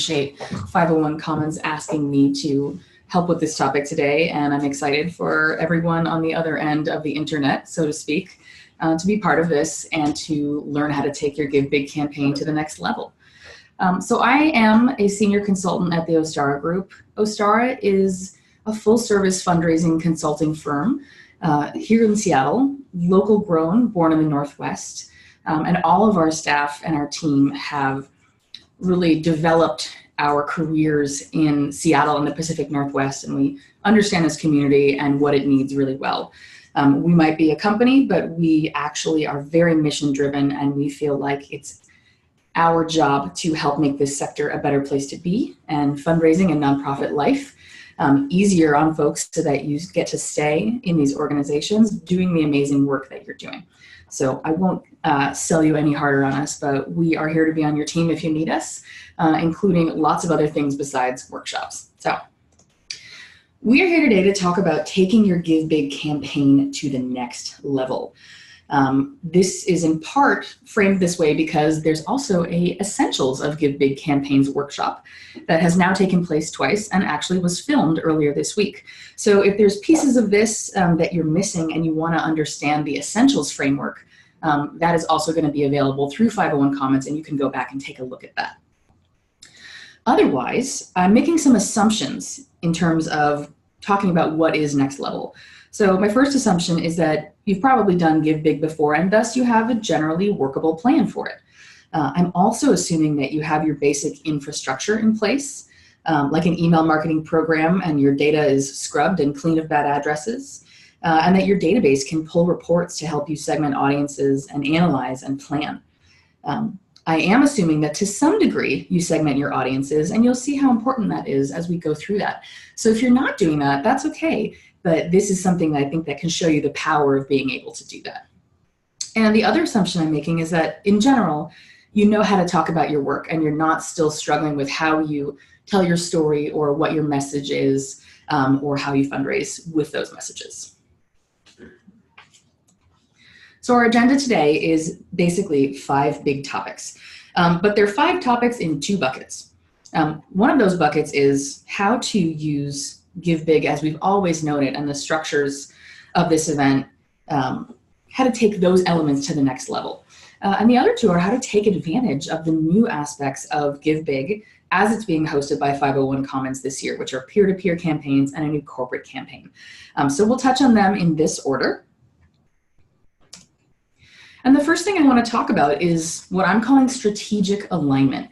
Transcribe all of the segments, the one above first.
appreciate 501 Commons asking me to help with this topic today, and I'm excited for everyone on the other end of the internet, so to speak, to be part of this and to learn how to take your GiveBIG campaign to the next level. So I am a senior consultant at the Ostara Group. Ostara is a full-service fundraising consulting firm here in Seattle, local grown, born in the Northwest, and all of our staff and our team have really developed our careers in Seattle and the Pacific Northwest, and we understand this community and what it needs really well. We might be a company, but we actually are very mission driven, and we feel like it's our job to help make this sector a better place to be and fundraising and nonprofit life easier on folks so that you get to stay in these organizations doing the amazing work that you're doing. So I won't sell you any harder on us, but we are here to be on your team if you need us, including lots of other things besides workshops. So we are here today to talk about taking your GiveBIG campaign to the next level. This is in part framed this way because there's also a Essentials of GiveBIG campaigns workshop that has now taken place twice and actually was filmed earlier this week. So if there's pieces of this that you're missing and you want to understand the Essentials framework, that is also going to be available through 501 Commons, and you can go back and take a look at that. Otherwise, I'm making some assumptions in terms of talking about what is next level. So my first assumption is that you've probably done GiveBIG before, and thus you have a generally workable plan for it. I'm also assuming that you have your basic infrastructure in place, like an email marketing program, and your data is scrubbed and clean of bad addresses, and that your database can pull reports to help you segment audiences and analyze and plan. I am assuming that to some degree you segment your audiences, and you'll see how important that is as we go through that. So if you're not doing that, that's okay. But this is something that I think that can show you the power of being able to do that. And the other assumption I'm making is that in general, you know how to talk about your work and you're not still struggling with how you tell your story or what your message is or how you fundraise with those messages. So our agenda today is basically 5 big topics, but there are 5 topics in 2 buckets. One of those buckets is how to use GiveBIG as we've always known it and the structures of this event, how to take those elements to the next level. And the other 2 are how to take advantage of the new aspects of GiveBIG as it's being hosted by 501 Commons this year, which are peer-to-peer campaigns and a new corporate campaign. So we'll touch on them in this order. And the first thing I want to talk about is what I'm calling strategic alignment.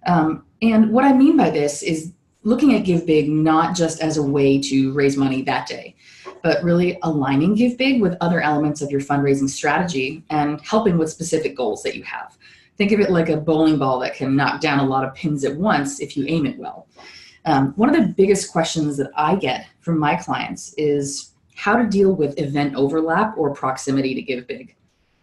And what I mean by this is looking at GiveBIG not just as a way to raise money that day, but really aligning GiveBIG with other elements of your fundraising strategy and helping with specific goals that you have. Think of it like a bowling ball that can knock down a lot of pins at once if you aim it well. One of the biggest questions that I get from my clients is how to deal with event overlap or proximity to GiveBIG.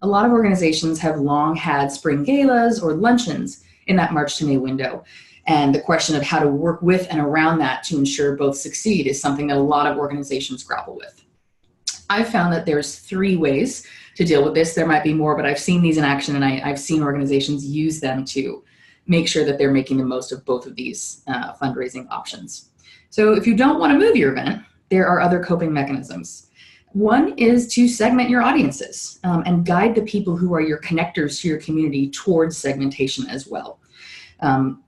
A lot of organizations have long had spring galas or luncheons in that March to May window. And the question of how to work with and around that to ensure both succeed is something that a lot of organizations grapple with. I've found that there's 3 ways to deal with this. There might be more, but I've seen these in action, and I've seen organizations use them to make sure that they're making the most of both of these fundraising options. So if you don't want to move your event, there are other coping mechanisms. One is to segment your audiences and guide the people who are your connectors to your community towards segmentation as well.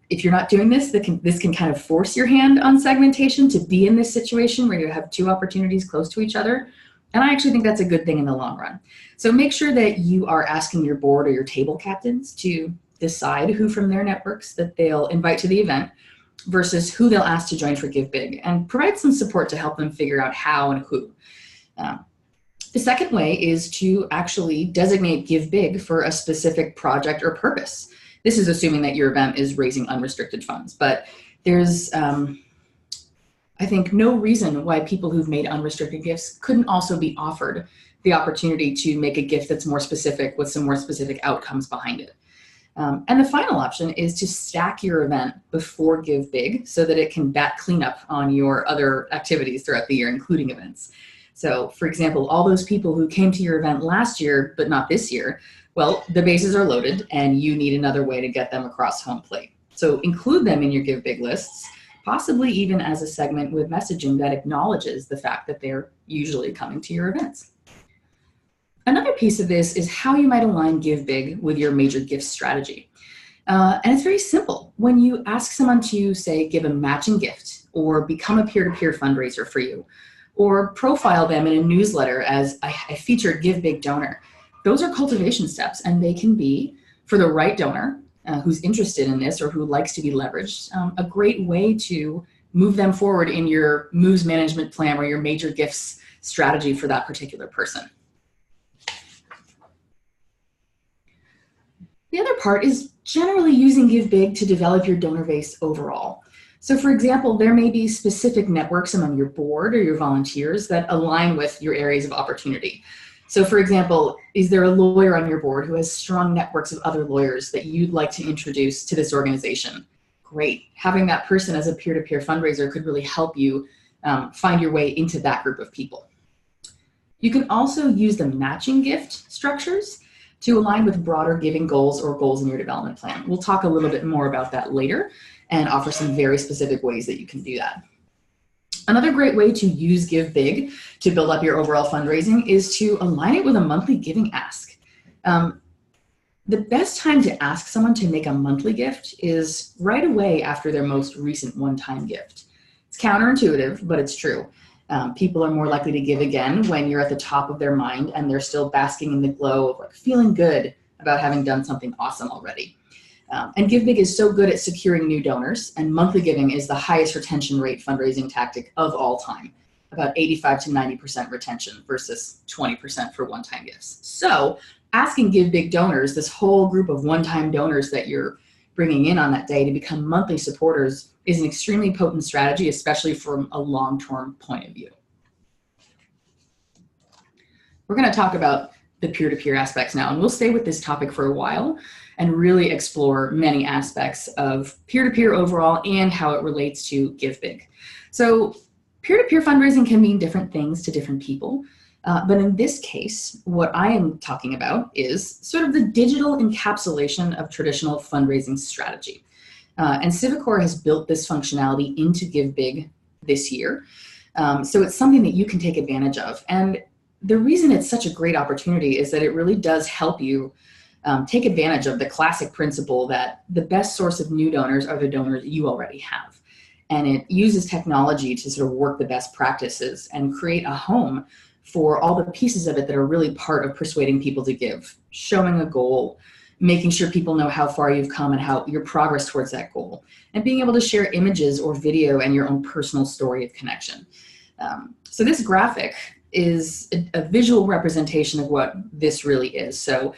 If you're not doing this, this can kind of force your hand on segmentation to be in this situation where you have 2 opportunities close to each other. And I actually think that's a good thing in the long run. So make sure that you are asking your board or your table captains to decide who from their networks that they'll invite to the event versus who they'll ask to join for GiveBIG, and provide some support to help them figure out how and who. The second way is to actually designate GiveBIG for a specific project or purpose. This is assuming that your event is raising unrestricted funds, but there's, I think, no reason why people who've made unrestricted gifts couldn't also be offered the opportunity to make a gift that's more specific with some more specific outcomes behind it. And the final option is to stack your event before GiveBIG so that it can bat cleanup on your other activities throughout the year, including events. So for example, all those people who came to your event last year, but not this year, well, the bases are loaded and you need another way to get them across home plate. So include them in your GiveBIG lists, possibly even as a segment with messaging that acknowledges the fact that they're usually coming to your events. Another piece of this is how you might align GiveBIG with your major gift strategy. And it's very simple. When you ask someone to, say, give a matching gift or become a peer-to-peer fundraiser for you, or profile them in a newsletter as a featured GiveBIG donor, those are cultivation steps, and they can be, for the right donor who's interested in this or who likes to be leveraged, a great way to move them forward in your moves management plan or your major gifts strategy for that particular person. The other part is generally using GiveBIG to develop your donor base overall. So for example, there may be specific networks among your board or your volunteers that align with your areas of opportunity. So for example, is there a lawyer on your board who has strong networks of other lawyers that you'd like to introduce to this organization? Great. Having that person as a peer-to-peer fundraiser could really help you find your way into that group of people. You can also use the matching gift structures to align with broader giving goals or goals in your development plan. We'll talk a little bit more about that later and offer some very specific ways that you can do that. Another great way to use GiveBIG to build up your overall fundraising is to align it with a monthly giving ask. The best time to ask someone to make a monthly gift is right away after their most recent one-time gift. It's counterintuitive, but it's true. People are more likely to give again when you're at the top of their mind and they're still basking in the glow of like feeling good about having done something awesome already. And GiveBIG is so good at securing new donors, and monthly giving is the highest retention rate fundraising tactic of all time, about 85 to 90% retention versus 20% for one-time gifts. So asking GiveBIG donors, this whole group of one-time donors that you're bringing in on that day to become monthly supporters, is an extremely potent strategy, especially from a long-term point of view. We're going to talk about the peer-to-peer aspects now, and we'll stay with this topic for a while and really explore many aspects of peer-to-peer overall and how it relates to GiveBIG. So peer-to-peer fundraising can mean different things to different people, but in this case, what I am talking about is sort of the digital encapsulation of traditional fundraising strategy. And Civicor has built this functionality into GiveBIG this year. So it's something that you can take advantage of. And the reason it's such a great opportunity is that it really does help you take advantage of the classic principle that the best source of new donors are the donors you already have. And it uses technology to sort of work the best practices and create a home for all the pieces of it that are really part of persuading people to give, showing a goal, making sure people know how far you've come and how your progress towards that goal, and being able to share images or video and your own personal story of connection. So this graphic is a visual representation of what this really is. So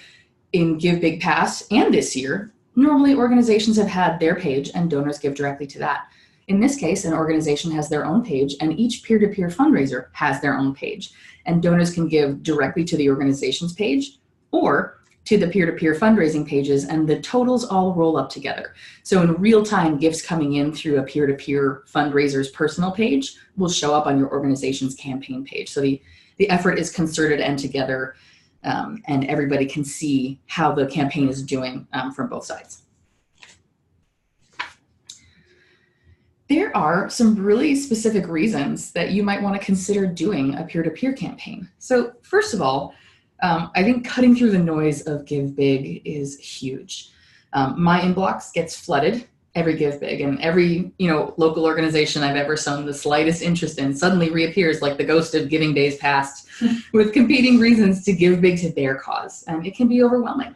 in GiveBIG past and this year, normally organizations have had their page and donors give directly to that. In this case, an organization has their own page and each peer-to-peer fundraiser has their own page, and donors can give directly to the organization's page or to the peer-to-peer fundraising pages, and the totals all roll up together. So in real time, gifts coming in through a peer-to-peer fundraiser's personal page will show up on your organization's campaign page. So the effort is concerted and together, and everybody can see how the campaign is doing from both sides. There are some really specific reasons that you might want to consider doing a peer-to-peer campaign. So first of all, I think cutting through the noise of GiveBIG is huge. My inbox gets flooded every GiveBIG, and every local organization I've ever shown the slightest interest in suddenly reappears like the ghost of giving days past with competing reasons to give big to their cause, and it can be overwhelming.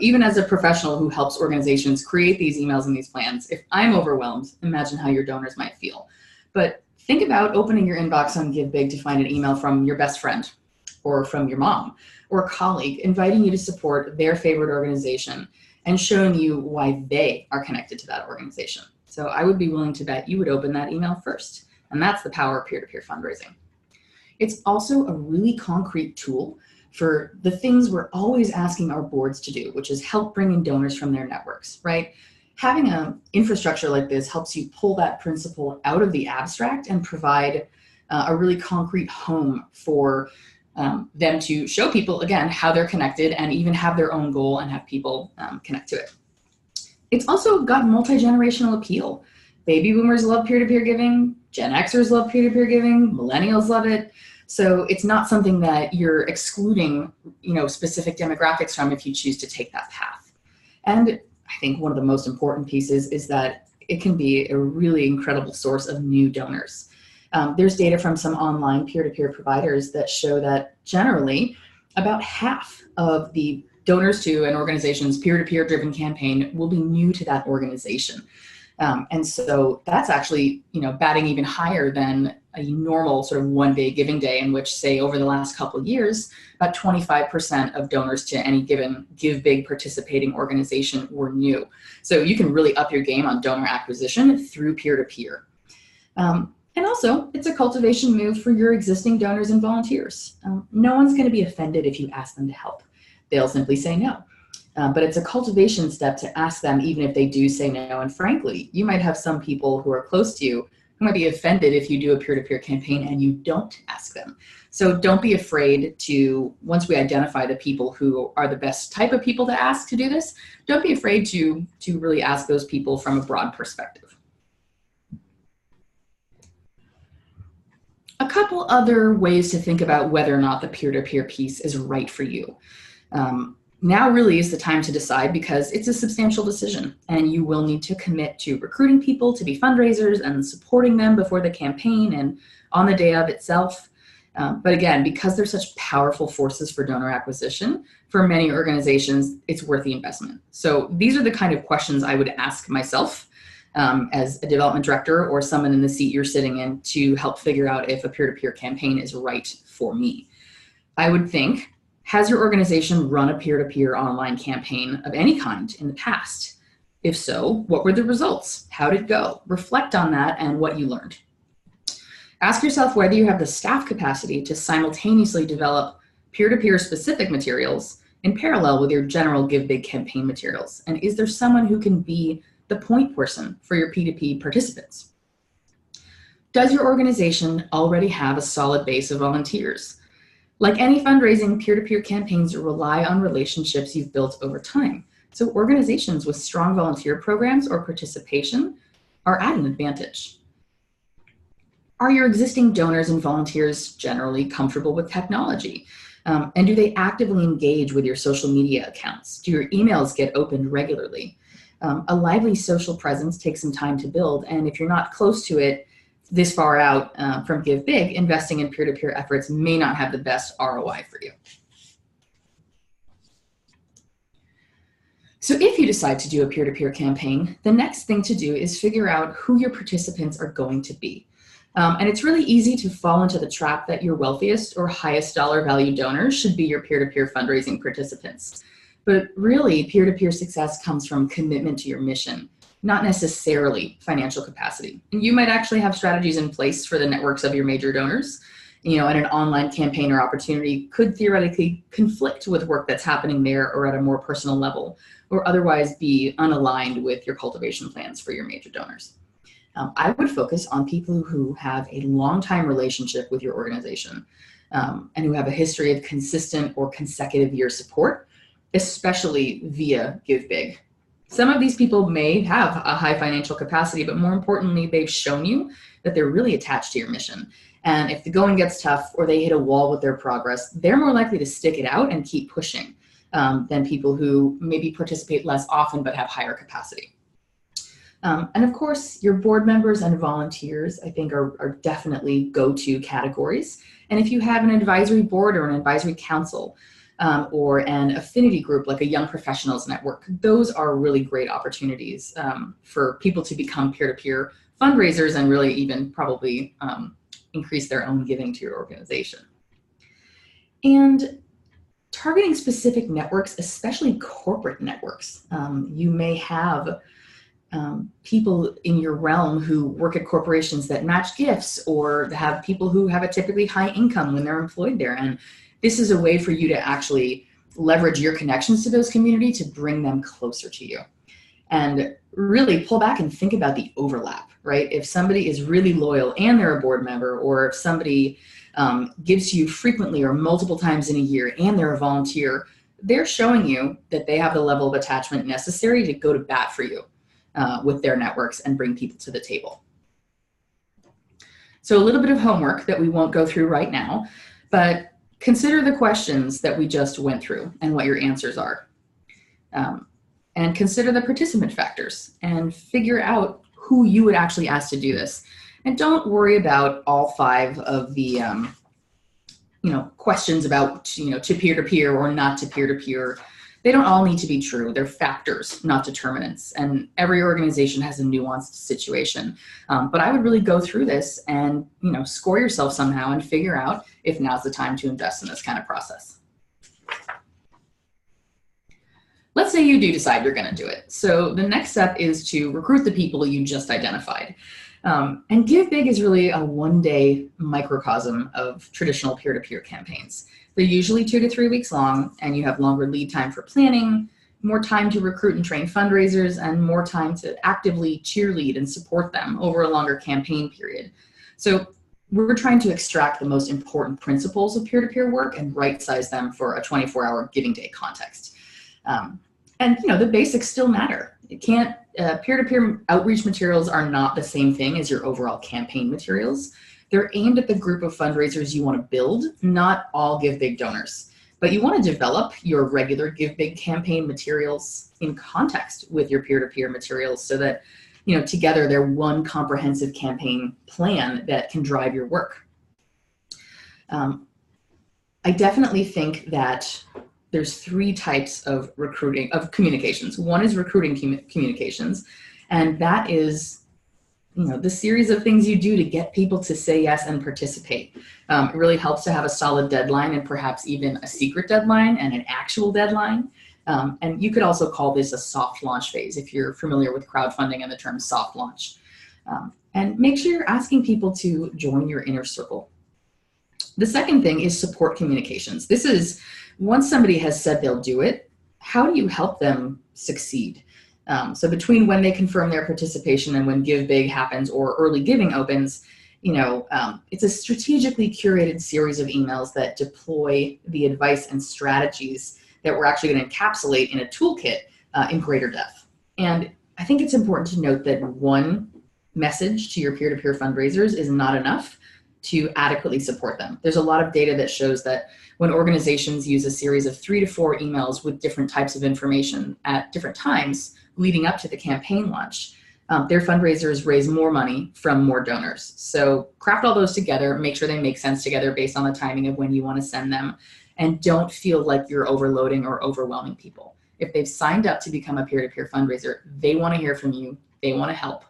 Even as a professional who helps organizations create these emails and these plans, if I'm overwhelmed, imagine how your donors might feel. But think about opening your inbox on GiveBIG to find an email from your best friend, or from your mom or a colleague inviting you to support their favorite organization and showing you why they are connected to that organization. So I would be willing to bet you would open that email first. And that's the power of peer-to-peer fundraising. It's also a really concrete tool for the things we're always asking our boards to do, which is help bring in donors from their networks, right? Having an infrastructure like this helps you pull that principle out of the abstract and provide a really concrete home for them to show people, again, how they're connected and even have their own goal and have people connect to it. It's also got multi-generational appeal. Baby boomers love peer-to-peer giving, Gen Xers love peer-to-peer giving, millennials love it. So it's not something that you're excluding, specific demographics from if you choose to take that path. And I think one of the most important pieces is that it can be a really incredible source of new donors. There's data from some online peer-to-peer providers that show that generally about half of the donors to an organization's peer-to-peer driven campaign will be new to that organization. And so that's actually, batting even higher than a normal sort of one day giving day, in which, say, over the last couple of years, about 25% of donors to any given GiveBIG participating organization were new. So you can really up your game on donor acquisition through peer-to-peer. And also, it's a cultivation move for your existing donors and volunteers. No one's going to be offended if you ask them to help. They'll simply say no. But it's a cultivation step to ask them, even if they do say no. And frankly, you might have some people who are close to you who might be offended if you do a peer-to-peer campaign and you don't ask them. So don't be afraid to, once we identify the people who are the best type of people to ask to do this, don't be afraid to really ask those people from a broad perspective. A couple other ways to think about whether or not the peer-to-peer piece is right for you. Now really is the time to decide, because it's a substantial decision and you will need to commit to recruiting people to be fundraisers and supporting them before the campaign and on the day of itself. But again, because they're such powerful forces for donor acquisition, for many organizations, it's worth the investment. So these are the kind of questions I would ask myself as a development director or someone in the seat you're sitting in to help figure out if a peer-to-peer campaign is right for me. I would think, has your organization run a peer-to-peer online campaign of any kind in the past? If so, what were the results? How did it go? Reflect on that and what you learned. Ask yourself whether you have the staff capacity to simultaneously develop peer-to-peer specific materials in parallel with your general GiveBIG campaign materials. And is there someone who can be the point person for your P2P participants? Does your organization already have a solid base of volunteers? Like any fundraising, peer-to-peer campaigns rely on relationships you've built over time. So organizations with strong volunteer programs or participation are at an advantage. Are your existing donors and volunteers generally comfortable with technology? And do they actively engage with your social media accounts? Do your emails get opened regularly? A lively social presence takes some time to build, and if you're not close to it this far out from GiveBIG, investing in peer-to-peer efforts may not have the best ROI for you. So if you decide to do a peer-to-peer campaign, the next thing to do is figure out who your participants are going to be. And it's really easy to fall into the trap that your wealthiest or highest dollar value donors should be your peer-to-peer fundraising participants. But really, peer-to-peer success comes from commitment to your mission, not necessarily financial capacity. And you might actually have strategies in place for the networks of your major donors, and an online campaign or opportunity could theoretically conflict with work that's happening there or at a more personal level, or otherwise be unaligned with your cultivation plans for your major donors. I would focus on people who have a long-time relationship with your organization and who have a history of consistent or consecutive year support, especially via GiveBIG. Some of these people may have a high financial capacity, but more importantly, they've shown you that they're really attached to your mission. And if the going gets tough or they hit a wall with their progress, they're more likely to stick it out and keep pushing than people who maybe participate less often but have higher capacity. And of course, your board members and volunteers, I think, are definitely go-to categories. And if you have an advisory board or an advisory council, or an affinity group like a young professionals network, those are really great opportunities for people to become peer-to-peer fundraisers and really even probably increase their own giving to your organization. And targeting specific networks, especially corporate networks. You may have people in your realm who work at corporations that match gifts, or have people who have a typically high income when they're employed there. And this is a way for you to actually leverage your connections to those communities to bring them closer to you. And really pull back and think about the overlap, right? If somebody is really loyal and they're a board member, or if somebody gives to you frequently or multiple times in a year and they're a volunteer, they're showing you that they have the level of attachment necessary to go to bat for you with their networks and bring people to the table. So a little bit of homework that we won't go through right now, but consider the questions that we just went through and what your answers are. And consider the participant factors and figure out who you would actually ask to do this. And don't worry about all 5 of the questions about, to peer-to-peer or not to peer-to-peer. They don't all need to be true. They're factors, not determinants. And every organization has a nuanced situation. But I would really go through this and, score yourself somehow and figure out if now's the time to invest in this kind of process. Let's say you do decide you're going to do it. So the next step is to recruit the people you just identified. And GiveBIG is really a one-day microcosm of traditional peer-to-peer campaigns. They're usually 2 to 3 weeks long, and you have longer lead time for planning, more time to recruit and train fundraisers, and more time to actively cheerlead and support them over a longer campaign period. So we're trying to extract the most important principles of peer-to-peer work and right-size them for a 24-hour giving day context. And the basics still matter. It can't, peer-to-peer outreach materials are not the same thing as your overall campaign materials. They're aimed at the group of fundraisers you want to build, not all GiveBIG donors. But you want to develop your regular GiveBIG campaign materials in context with your peer-to-peer materials so that, together they're one comprehensive campaign plan that can drive your work. I definitely think that there's 3 types of communications. One is recruiting communications, and that is, the series of things you do to get people to say yes and participate. It really helps to have a solid deadline and perhaps even a secret deadline and an actual deadline. And you could also call this a soft launch phase if you're familiar with crowdfunding and the term soft launch. And make sure you're asking people to join your inner circle. The second thing is support communications. This is once somebody has said they'll do it, how do you help them succeed? So between when they confirm their participation and when GiveBIG happens or early giving opens, it's a strategically curated series of emails that deploy the advice and strategies that we're actually going to encapsulate in a toolkit in greater depth. And I think it's important to note that one message to your peer-to-peer fundraisers is not enough to adequately support them. There's a lot of data that shows that when organizations use a series of 3 to 4 emails with different types of information at different times leading up to the campaign launch, their fundraisers raise more money from more donors. So craft all those together, make sure they make sense together based on the timing of when you want to send them, and don't feel like you're overloading or overwhelming people. If they've signed up to become a peer-to-peer fundraiser, they want to hear from you, they want to help,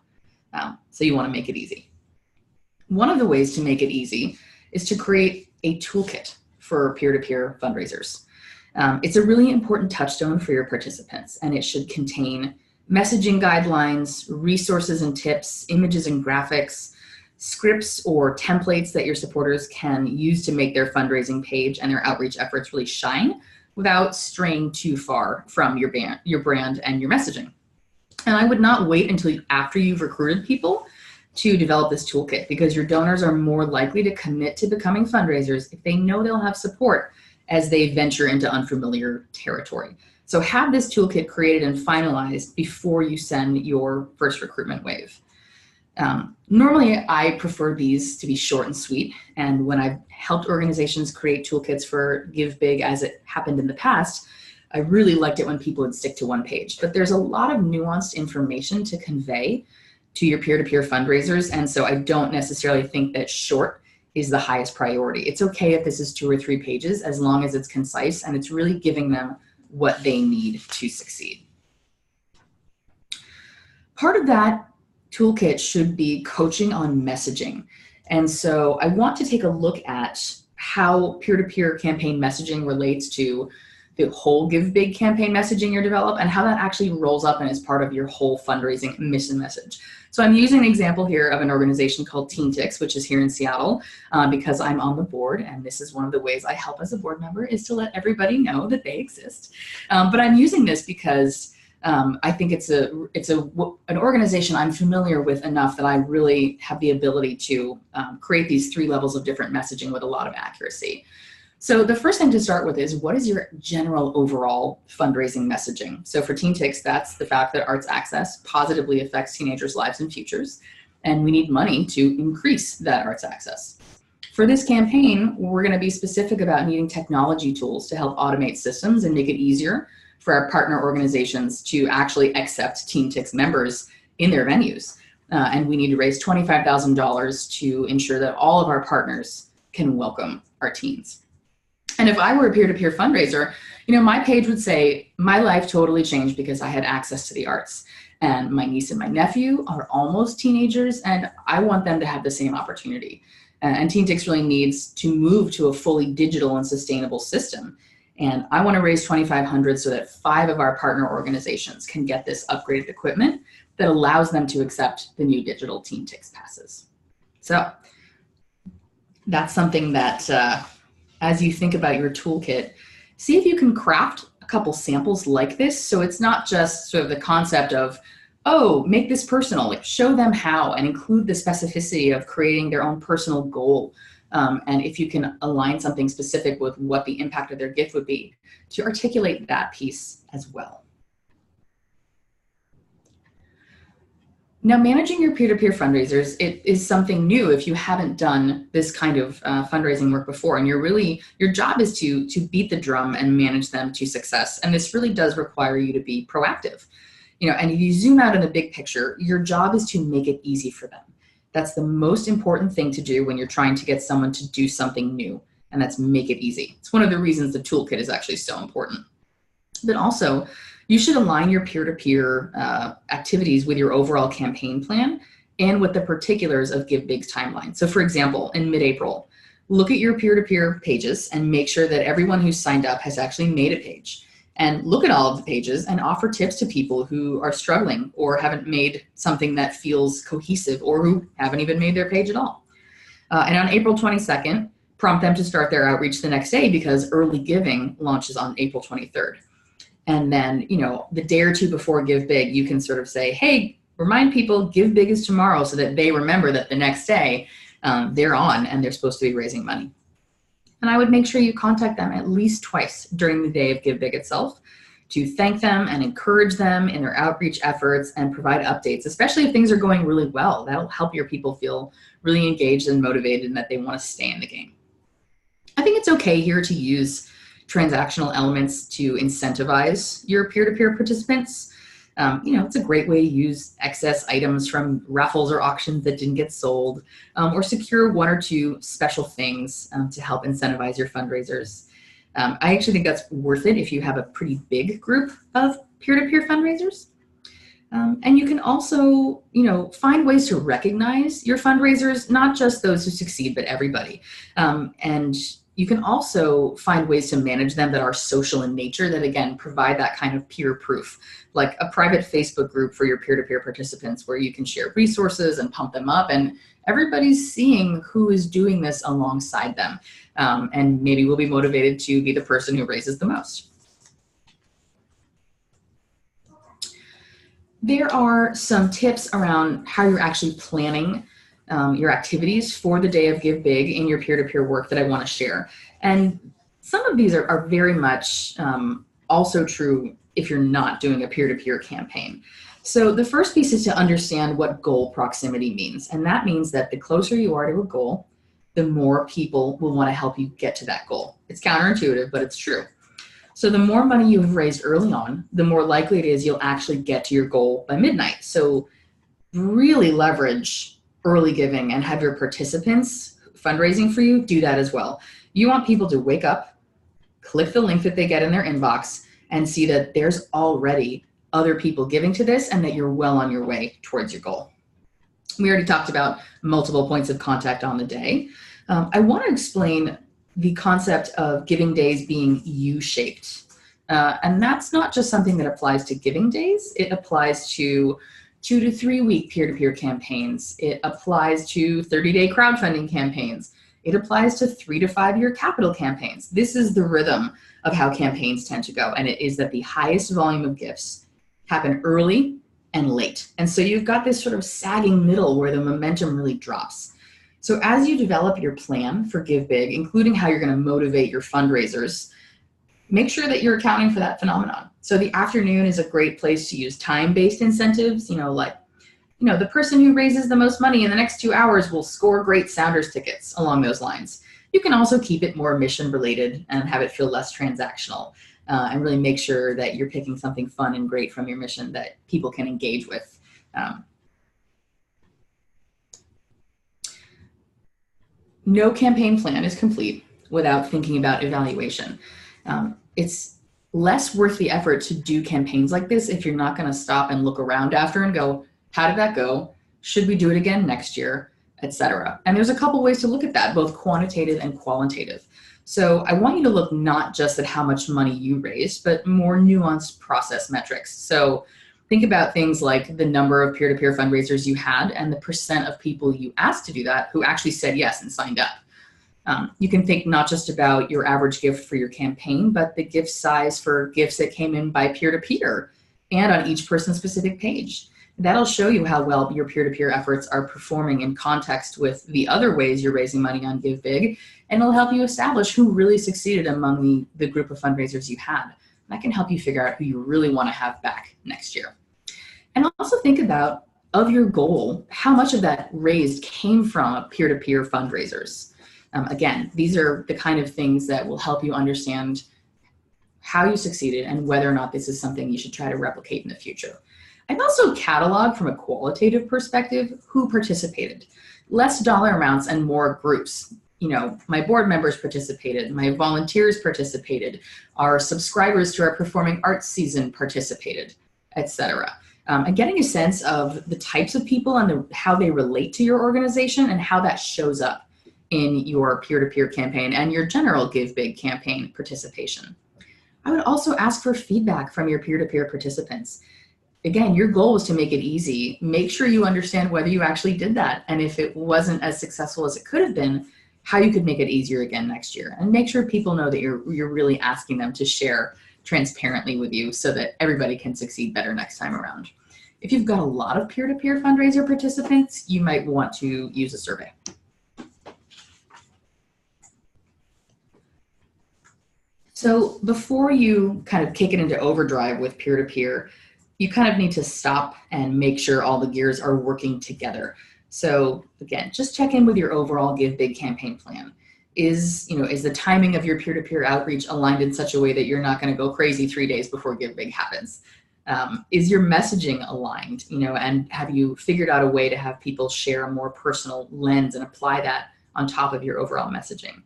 so you want to make it easy. One of the ways to make it easy is to create a toolkit for peer-to-peer fundraisers. It's a really important touchstone for your participants, and it should contain messaging guidelines, resources and tips, images and graphics, scripts or templates that your supporters can use to make their fundraising page and their outreach efforts really shine without straying too far from your brand and your messaging. And I would not wait until after you've recruited people to develop this toolkit, because your donors are more likely to commit to becoming fundraisers if they know they'll have support as they venture into unfamiliar territory. So have this toolkit created and finalized before you send your first recruitment wave. Normally, I prefer these to be short and sweet. And when I've helped organizations create toolkits for GiveBIG, as it happened in the past, I really liked it when people would stick to one page. But there's a lot of nuanced information to convey to your peer-to-peer fundraisers. And so I don't necessarily think that short is the highest priority. It's okay if this is 2 or 3 pages, as long as it's concise and it's really giving them what they need to succeed. Part of that toolkit should be coaching on messaging. And so I want to take a look at how peer-to-peer campaign messaging relates to the whole GiveBIG campaign messaging you develop, and how that actually rolls up and is part of your whole fundraising mission message. So I'm using an example here of an organization called Teen Tix, which is here in Seattle, because I'm on the board, and this is one of the ways I help as a board member, is to let everybody know that they exist. But I'm using this because I think it's an organization I'm familiar with enough that I really have the ability to create these 3 levels of different messaging with a lot of accuracy. So the first thing to start with is, what is your general overall fundraising messaging? So for Teen Tix, that's the fact that arts access positively affects teenagers' lives and futures, and we need money to increase that arts access. For this campaign, we're going to be specific about needing technology tools to help automate systems and make it easier for our partner organizations to actually accept Teen Tix members in their venues. And we need to raise $25,000 to ensure that all of our partners can welcome our teens. And if I were a peer-to-peer fundraiser, my page would say, my life totally changed because I had access to the arts. And my niece and my nephew are almost teenagers, and I want them to have the same opportunity. And Teen Tix really needs to move to a fully digital and sustainable system. And I want to raise $2,500 so that 5 of our partner organizations can get this upgraded equipment that allows them to accept the new digital Teen Tix passes. So that's something that, as you think about your toolkit, see if you can craft a couple samples like this. So it's not just sort of the concept of, oh, make this personal, like show them how, and include the specificity of creating their own personal goal. And if you can align something specific with what the impact of their gift would be, to articulate that piece as well. Now, managing your peer-to-peer fundraisers, it is something new if you haven't done this kind of fundraising work before, and your job is to beat the drum and manage them to success. And this really does require you to be proactive. And if you zoom out in the big picture, your job is to make it easy for them. That's the most important thing to do when you're trying to get someone to do something new, and that's make it easy. It's one of the reasons the toolkit is actually so important. But also, you should align your peer-to-peer activities with your overall campaign plan and with the particulars of GiveBIG's timeline. So for example, in mid-April, look at your peer-to-peer pages and make sure that everyone who's signed up has actually made a page. And look at all of the pages and offer tips to people who are struggling or haven't made something that feels cohesive or who haven't even made their page at all. And on April 22nd, prompt them to start their outreach the next day because early giving launches on April 23rd. And then, the day or two before GiveBIG, you can sort of say, hey, remind people GiveBIG is tomorrow, so that they remember that the next day they're on and they're supposed to be raising money. And I would make sure you contact them at least twice during the day of GiveBIG itself to thank them and encourage them in their outreach efforts and provide updates, especially if things are going really well. That'll help your people feel really engaged and motivated and that they want to stay in the game. I think it's okay here to use transactional elements to incentivize your peer-to-peer participants. It's a great way to use excess items from raffles or auctions that didn't get sold, or secure 1 or 2 special things to help incentivize your fundraisers. I actually think that's worth it if you have a pretty big group of peer-to-peer fundraisers. And you can also, find ways to recognize your fundraisers, not just those who succeed, but everybody. And you can also find ways to manage them that are social in nature that, again, provide that kind of peer proof, like a private Facebook group for your peer-to-peer participants where you can share resources and pump them up, and everybody's seeing who is doing this alongside them. And maybe we'll be motivated to be the person who raises the most. There are some tips around how you're actually planning your activities for the day of GiveBIG in your peer-to-peer work that I want to share. And some of these are very much also true if you're not doing a peer-to-peer campaign. So the first piece is to understand what goal proximity means. And that means that the closer you are to a goal, the more people will want to help you get to that goal. It's counterintuitive, but it's true. So the more money you have raised early on, the more likely it is you'll actually get to your goal by midnight. So really leverage early giving and have your participants fundraising for you do that as well. You want people to wake up, click the link that they get in their inbox, and see that there's already other people giving to this and that you're well on your way towards your goal. We already talked about multiple points of contact on the day. I want to explain the concept of giving days being U-shaped. And that's not just something that applies to giving days. It applies to 2 to 3 week peer-to-peer campaigns. It applies to 30-day crowdfunding campaigns. It applies to 3 to 5 year capital campaigns. This is the rhythm of how campaigns tend to go. And it is that the highest volume of gifts happen early and late. And so you've got this sort of sagging middle where the momentum really drops. So as you develop your plan for GiveBIG, including how you're going to motivate your fundraisers, make sure that you're accounting for that phenomenon. So the afternoon is a great place to use time-based incentives, the person who raises the most money in the next 2 hours will score great Sounders tickets, along those lines. You can also keep it more mission related and have it feel less transactional, and really make sure that you're picking something fun and great from your mission that people can engage with. No campaign plan is complete without thinking about evaluation. It's less worth the effort to do campaigns like this if you're not going to stop and look around after and go, how did that go? Should we do it again next year, etc. And there's a couple ways to look at that, both quantitative and qualitative. So I want you to look not just at how much money you raised, but more nuanced process metrics. So think about things like the number of peer-to-peer fundraisers you had and the percent of people you asked to do that who actually said yes and signed up. You can think not just about your average gift for your campaign, but the gift size for gifts that came in by peer-to-peer and on each person's specific page. That'll show you how well your peer-to-peer efforts are performing in context with the other ways you're raising money on GiveBIG, and it'll help you establish who really succeeded among the group of fundraisers you had. That can help you figure out who you really want to have back next year. And also think about, of your goal, how much of that raised came from peer-to-peer fundraisers. Again, these are the kind of things that will help you understand how you succeeded and whether or not this is something you should try to replicate in the future. I've also cataloged from a qualitative perspective who participated. Less dollar amounts and more groups. My board members participated, my volunteers participated, our subscribers to our performing arts season participated, etc. And getting a sense of the types of people and how they relate to your organization and how that shows up in your peer-to-peer campaign and your general GiveBIG campaign participation. I would also ask for feedback from your peer-to-peer participants. Again, your goal is to make it easy. Make sure you understand whether you actually did that, and if it wasn't as successful as it could have been, how you could make it easier again next year. And make sure people know that you're really asking them to share transparently with you so that everybody can succeed better next time around. If you've got a lot of peer-to-peer fundraiser participants, you might want to use a survey. So before you kind of kick it into overdrive with peer-to-peer, you kind of need to stop and make sure all the gears are working together. So again, just check in with your overall GiveBIG campaign plan. Is the timing of your peer-to-peer outreach aligned in such a way that you're not going to go crazy 3 days before GiveBIG happens? Is your messaging aligned? And have you figured out a way to have people share a more personal lens and apply that on top of your overall messaging?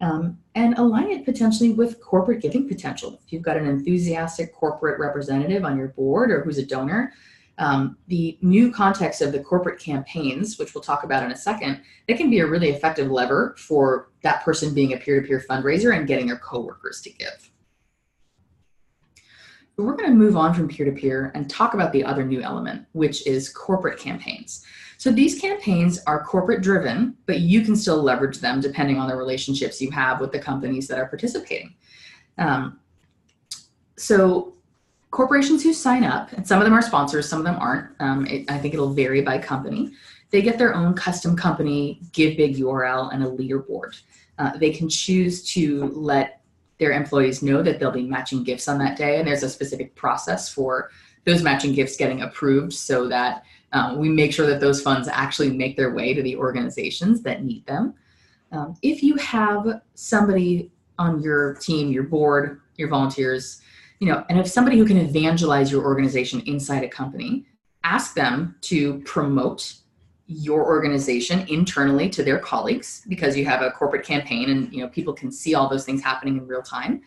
And align it potentially with corporate giving potential. If you've got an enthusiastic corporate representative on your board or who's a donor, the new context of the corporate campaigns, which we'll talk about in a second, that can be a really effective lever for that person being a peer-to-peer fundraiser and getting their coworkers to give. But we're going to move on from peer-to-peer and talk about the other new element, which is corporate campaigns. So these campaigns are corporate driven, but you can still leverage them depending on the relationships you have with the companies that are participating. So corporations who sign up, and some of them are sponsors, some of them aren't. I think it'll vary by company. They get their own custom company GiveBIG URL and a leaderboard. They can choose to let their employees know that they'll be matching gifts on that day, and there's a specific process for those matching gifts getting approved so that we make sure that those funds actually make their way to the organizations that need them. If you have somebody on your team, your board, your volunteers, and if somebody who can evangelize your organization inside a company, ask them to promote your organization internally to their colleagues because you have a corporate campaign and people can see all those things happening in real time.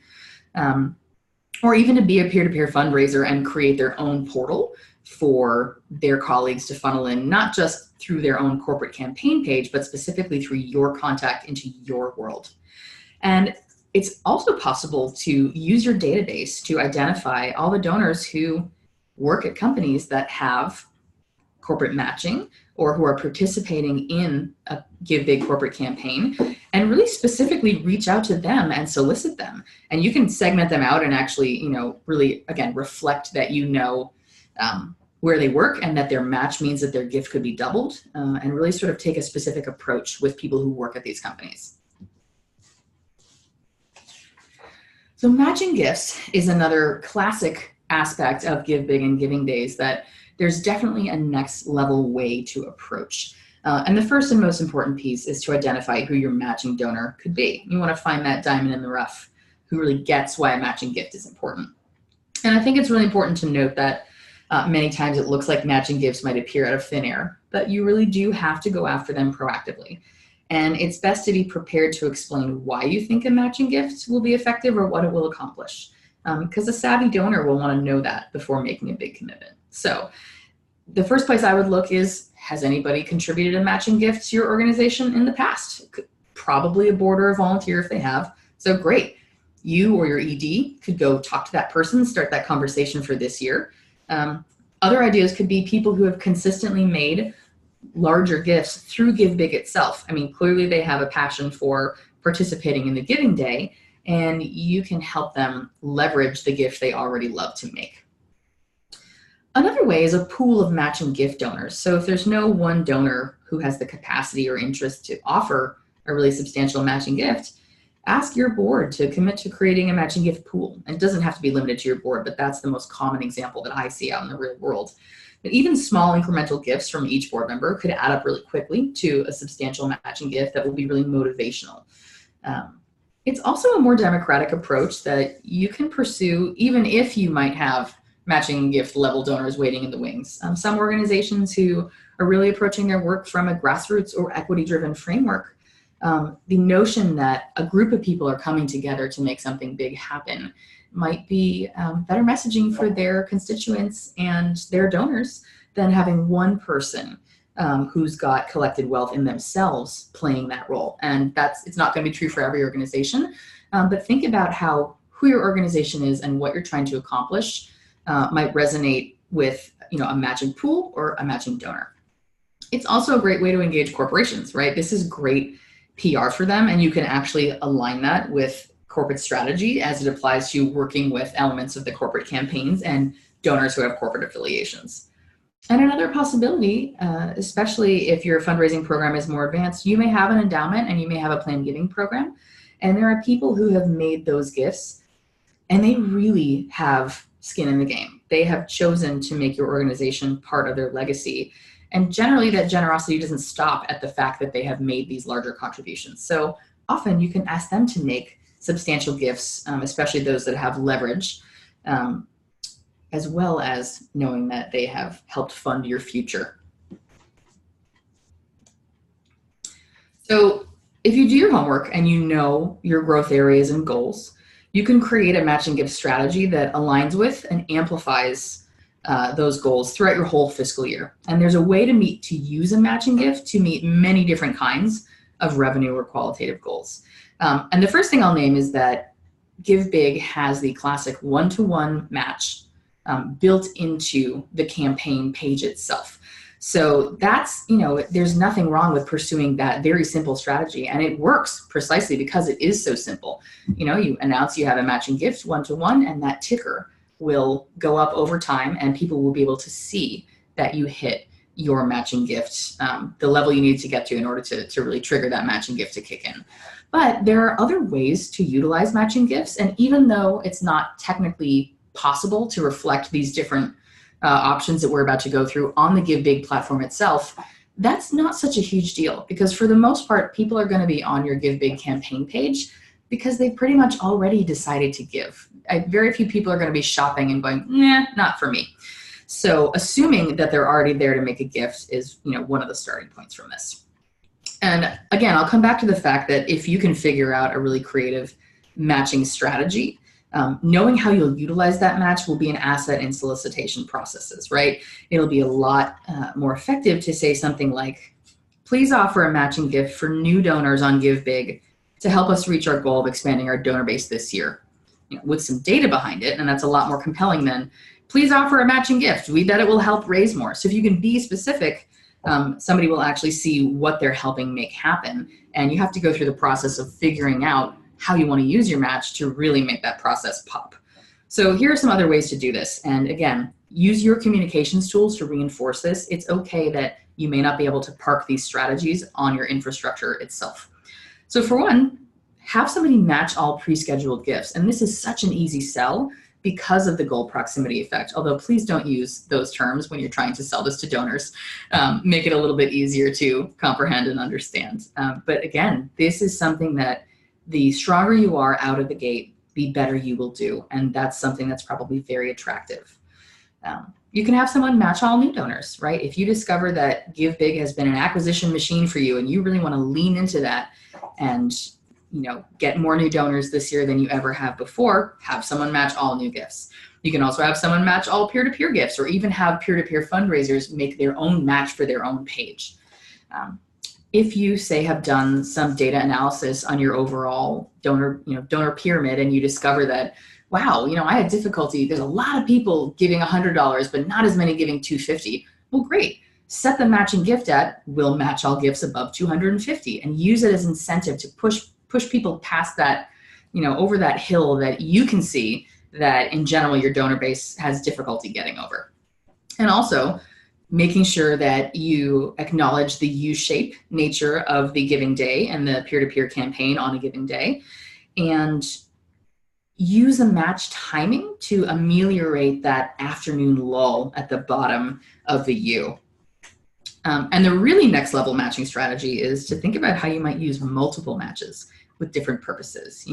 Or even to be a peer-to-peer fundraiser and create their own portal for their colleagues to funnel in, not just through their own corporate campaign page, but specifically through your contact into your world. And it's also possible to use your database to identify all the donors who work at companies that have corporate matching or who are participating in a GiveBIG corporate campaign, and really specifically reach out to them and solicit them. And you can segment them out and actually, really, again, reflect that where they work and that their match means that their gift could be doubled, and really sort of take a specific approach with people who work at these companies. So matching gifts is another classic aspect of Give Big and Giving Days that there's definitely a next level way to approach. And the first and most important piece is to identify who your matching donor could be. You want to find that diamond in the rough who really gets why a matching gift is important. And I think it's really important to note that many times it looks like matching gifts might appear out of thin air, but you really do have to go after them proactively. And it's best to be prepared to explain why you think a matching gift will be effective or what it will accomplish. Because a savvy donor will want to know that before making a big commitment. So the first place I would look is, has anybody contributed a matching gift to your organization in the past? Probably a board or a volunteer if they have. So great. You or your ED could go talk to that person, start that conversation for this year. Other ideas could be people who have consistently made larger gifts through Give Big itself. I mean, clearly they have a passion for participating in the giving day, and you can help them leverage the gift they already love to make. Another way is a pool of matching gift donors. So if there's no one donor who has the capacity or interest to offer a really substantial matching gift, ask your board to commit to creating a matching gift pool. And it doesn't have to be limited to your board, but that's the most common example that I see out in the real world. But even small incremental gifts from each board member could add up really quickly to a substantial matching gift that will be really motivational. It's also a more democratic approach that you can pursue even if you might have matching gift level donors waiting in the wings. Some organizations who are really approaching their work from a grassroots or equity-driven framework, the notion that a group of people are coming together to make something big happen might be better messaging for their constituents and their donors than having one person who's got collected wealth in themselves playing that role. And it's not going to be true for every organization, but think about how who your organization is and what you're trying to accomplish might resonate with a matching pool or a matching donor. It's also a great way to engage corporations, right? This is great PR for them, and you can actually align that with corporate strategy as it applies to working with elements of the corporate campaigns and donors who have corporate affiliations. And another possibility, especially if your fundraising program is more advanced, you may have an endowment and you may have a planned giving program. And there are people who have made those gifts and they really have skin in the game. They have chosen to make your organization part of their legacy. And generally that generosity doesn't stop at the fact that they have made these larger contributions. So often you can ask them to make substantial gifts, especially those that have leverage, as well as knowing that they have helped fund your future. So if you do your homework and you know your growth areas and goals, you can create a matching gift strategy that aligns with and amplifies those goals throughout your whole fiscal year. And there's a way to use a matching gift to meet many different kinds of revenue or qualitative goals. And the first thing I'll name is that Give Big has the classic one-to-one match built into the campaign page itself. So that's, there's nothing wrong with pursuing that very simple strategy. And it works precisely because it is so simple. You announce you have a matching gift one-to-one, and that ticker will go up over time and people will be able to see that you hit your matching gift, the level you need to get to in order to really trigger that matching gift to kick in. But there are other ways to utilize matching gifts. And even though it's not technically possible to reflect these different options that we're about to go through on the Give Big platform itself, that's not such a huge deal because for the most part, people are going to be on your Give Big campaign page because they pretty much already decided to give. Very few people are going to be shopping and going, nah, not for me. So assuming that they're already there to make a gift is, one of the starting points from this. And again, I'll come back to the fact that if you can figure out a really creative matching strategy, knowing how you'll utilize that match will be an asset in solicitation processes, right? It'll be a lot more effective to say something like, please offer a matching gift for new donors on Give Big to help us reach our goal of expanding our donor base this year, with some data behind it. And that's a lot more compelling than, please offer a matching gift. We bet it will help raise more. So if you can be specific, somebody will actually see what they're helping make happen. And you have to go through the process of figuring out how you want to use your match to really make that process pop. So here are some other ways to do this. And again, use your communications tools to reinforce this. It's okay that you may not be able to park these strategies on your infrastructure itself. So for one, have somebody match all pre-scheduled gifts. And this is such an easy sell because of the goal proximity effect. Although please don't use those terms when you're trying to sell this to donors. Make it a little bit easier to comprehend and understand. But again, this is something that the stronger you are out of the gate, the better you will do. And that's something that's probably very attractive. You can have someone match all new donors, right? If you discover that GiveBIG has been an acquisition machine for you and you really want to lean into that and get more new donors this year than you ever have before, have someone match all new gifts. You can also have someone match all peer-to-peer gifts, or even have peer-to-peer fundraisers make their own match for their own page. If you, say, have done some data analysis on your overall donor pyramid, and you discover that, wow, I had difficulty, there's a lot of people giving $100, but not as many giving $250. Well, great. Set the matching gift at, we'll match all gifts above $250, and use it as incentive to push people past that, over that hill that you can see that in general your donor base has difficulty getting over. And also making sure that you acknowledge the U-shape nature of the giving day and the peer-to-peer campaign on a given day, and use a match timing to ameliorate that afternoon lull at the bottom of the U. And the really next level matching strategy is to think about how you might use multiple matches with different purposes.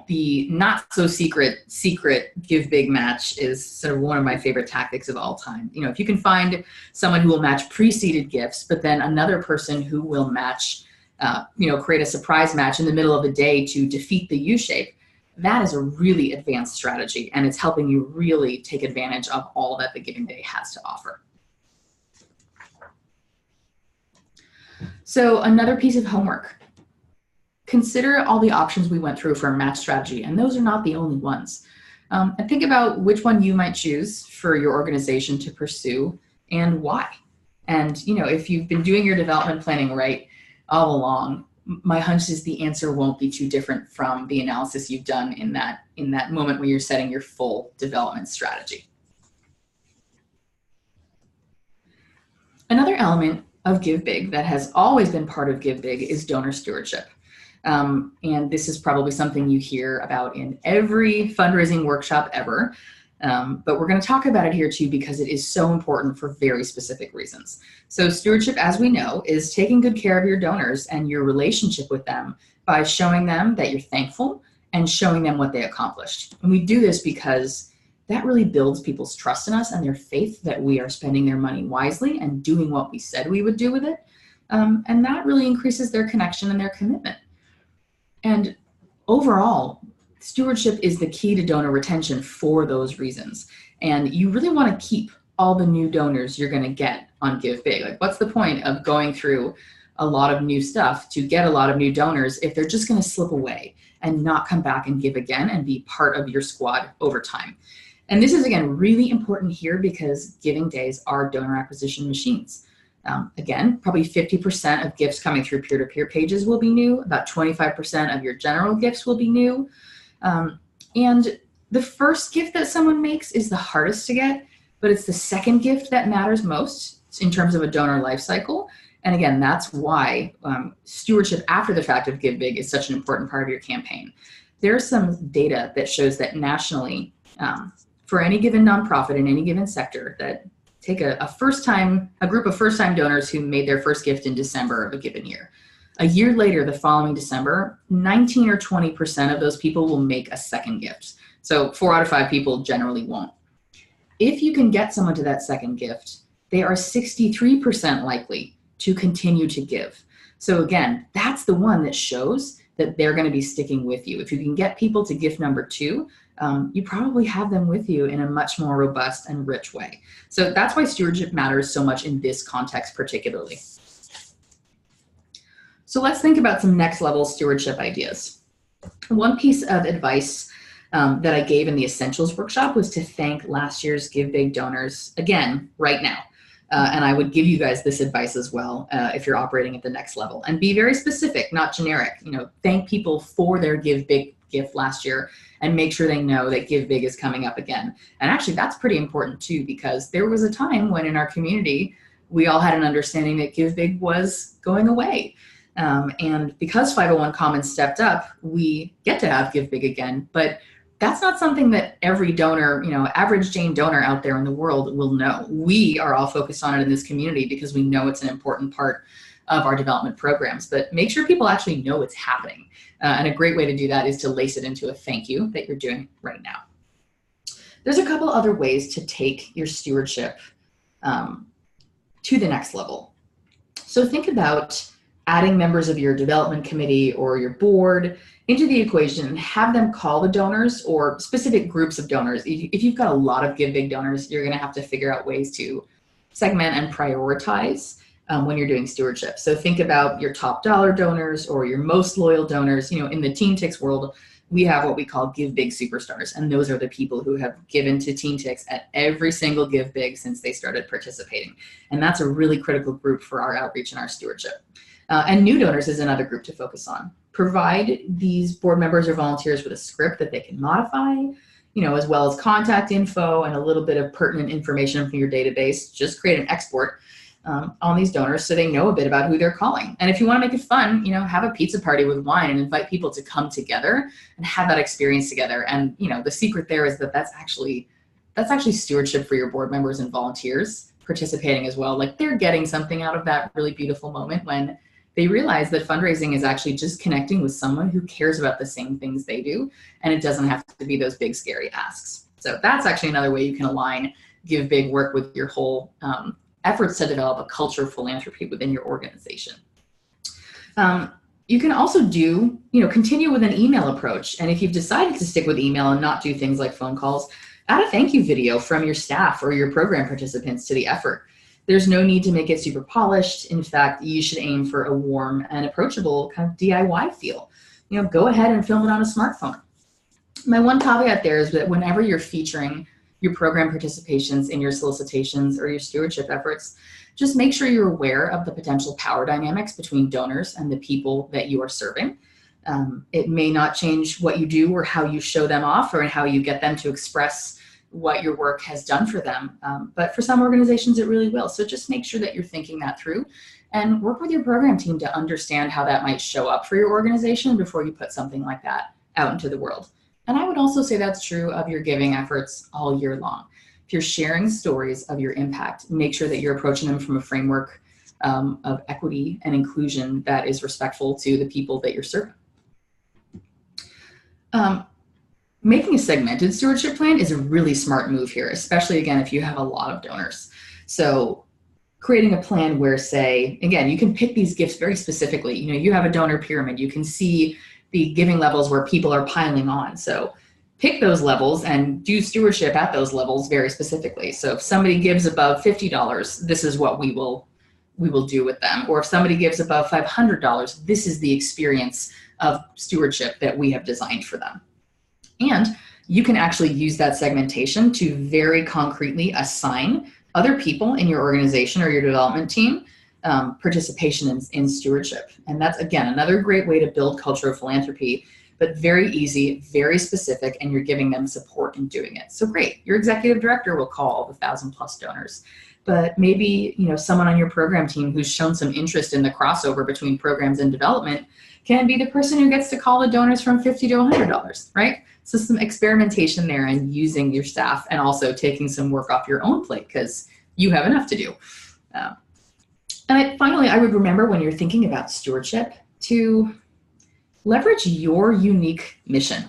The not so secret GiveBIG match is sort of one of my favorite tactics of all time. If you can find someone who will match pre-seeded gifts, but then another person who will match, create a surprise match in the middle of the day to defeat the U-shape, that is a really advanced strategy, and it's helping you really take advantage of all that the giving day has to offer. So another piece of homework. Consider all the options we went through for a match strategy, and those are not the only ones. And think about which one you might choose for your organization to pursue and why. And if you've been doing your development planning right all along, my hunch is the answer won't be too different from the analysis you've done in that moment when you're setting your full development strategy. Another element of GiveBIG that has always been part of GiveBIG is donor stewardship. And this is probably something you hear about in every fundraising workshop ever. But we're going to talk about it here too, because it is so important for very specific reasons. So stewardship, as we know, is taking good care of your donors and your relationship with them by showing them that you're thankful and showing them what they accomplished. And we do this because that really builds people's trust in us and their faith that we are spending their money wisely and doing what we said we would do with it. And that really increases their connection and their commitment. And overall, stewardship is the key to donor retention for those reasons. And you really want to keep all the new donors you're going to get on GiveBIG. Like, what's the point of going through a lot of new stuff to get a lot of new donors if they're just going to slip away and not come back and give again and be part of your squad over time? And this is, again, really important here because giving days are donor acquisition machines. Again, probably 50% of gifts coming through peer-to-peer pages will be new. About 25% of your general gifts will be new. And the first gift that someone makes is the hardest to get, but it's the second gift that matters most in terms of a donor life cycle. And again, that's why stewardship after the fact of GiveBIG is such an important part of your campaign. There's some data that shows that nationally, for any given nonprofit in any given sector, that take a group of first-time donors who made their first gift in December of a given year. A year later, the following December, 19 or 20% of those people will make a second gift. So 4 out of 5 people generally won't. If you can get someone to that second gift, they are 63% likely to continue to give. So again, that's the one that shows that they're going to be sticking with you. If you can get people to gift number 2, you probably have them with you in a much more robust and rich way. So that's why stewardship matters so much in this context particularly. So let's think about some next level stewardship ideas. One piece of advice that I gave in the Essentials workshop was to thank last year's GiveBIG donors again right now. And I would give you guys this advice as well if you're operating at the next level. And be very specific, not generic. Thank people for their GiveBIG gift last year, and make sure they know that GiveBIG is coming up again. And actually that's pretty important too, because there was a time when in our community, we all had an understanding that GiveBIG was going away. And because 501 Commons stepped up, we get to have GiveBIG again, but that's not something that every donor, average Jane donor out there in the world will know. We are all focused on it in this community because we know it's an important part of our development programs, but make sure people actually know it's happening. And a great way to do that is to lace it into a thank you that you're doing right now. There's a couple other ways to take your stewardship to the next level. So think about adding members of your development committee or your board into the equation and have them call the donors or specific groups of donors. If you've got a lot of GiveBIG donors, you're gonna have to figure out ways to segment and prioritize when you're doing stewardship. So think about your top dollar donors or your most loyal donors. In the Teen Tix world, we have what we call GiveBIG superstars, and those are the people who have given to Teen Tix at every single GiveBIG since they started participating. And that's a really critical group for our outreach and our stewardship. And new donors is another group to focus on. Provide these board members or volunteers with a script that they can modify, as well as contact info and a little bit of pertinent information from your database. Just create an export on these donors so they know a bit about who they're calling. And if you want to make it fun, have a pizza party with wine and invite people to come together and have that experience together. And the secret there is that that's actually stewardship for your board members and volunteers participating as well. Like, they're getting something out of that really beautiful moment when they realize that fundraising is actually just connecting with someone who cares about the same things they do, and it doesn't have to be those big scary asks. So that's actually another way you can align GiveBIG work with your whole efforts to develop a culture of philanthropy within your organization. You can also continue with an email approach. And if you've decided to stick with email and not do things like phone calls, add a thank you video from your staff or your program participants to the effort. There's no need to make it super polished. In fact, you should aim for a warm and approachable kind of DIY feel. Go ahead and film it on a smartphone. My one caveat there is that whenever you're featuring your program participations in your solicitations or your stewardship efforts, just make sure you're aware of the potential power dynamics between donors and the people that you are serving. It may not change what you do or how you show them off or how you get them to express what your work has done for them. But for some organizations, it really will. So just make sure that you're thinking that through and work with your program team to understand how that might show up for your organization before you put something like that out into the world. And I would also say that's true of your giving efforts all year long. If you're sharing stories of your impact, make sure that you're approaching them from a framework of equity and inclusion that is respectful to the people that you're serving. Making a segmented stewardship plan is a really smart move here, especially again, if you have a lot of donors. So creating a plan where, say, again, you can pick these gifts very specifically. You have a donor pyramid, you can see the giving levels where people are piling on. So pick those levels and do stewardship at those levels very specifically. So if somebody gives above $50, this is what we will do with them. Or if somebody gives above $500, this is the experience of stewardship that we have designed for them. And you can actually use that segmentation to very concretely assign other people in your organization or your development team participation in stewardship. And that's, again, another great way to build culture of philanthropy, but very easy, very specific, and you're giving them support in doing it. So great, your executive director will call all the 1,000+ donors, but maybe someone on your program team who's shown some interest in the crossover between programs and development can be the person who gets to call the donors from $50 to $100, right? So some experimentation there and using your staff and also taking some work off your own plate because you have enough to do. Finally, I would remember when you're thinking about stewardship to leverage your unique mission.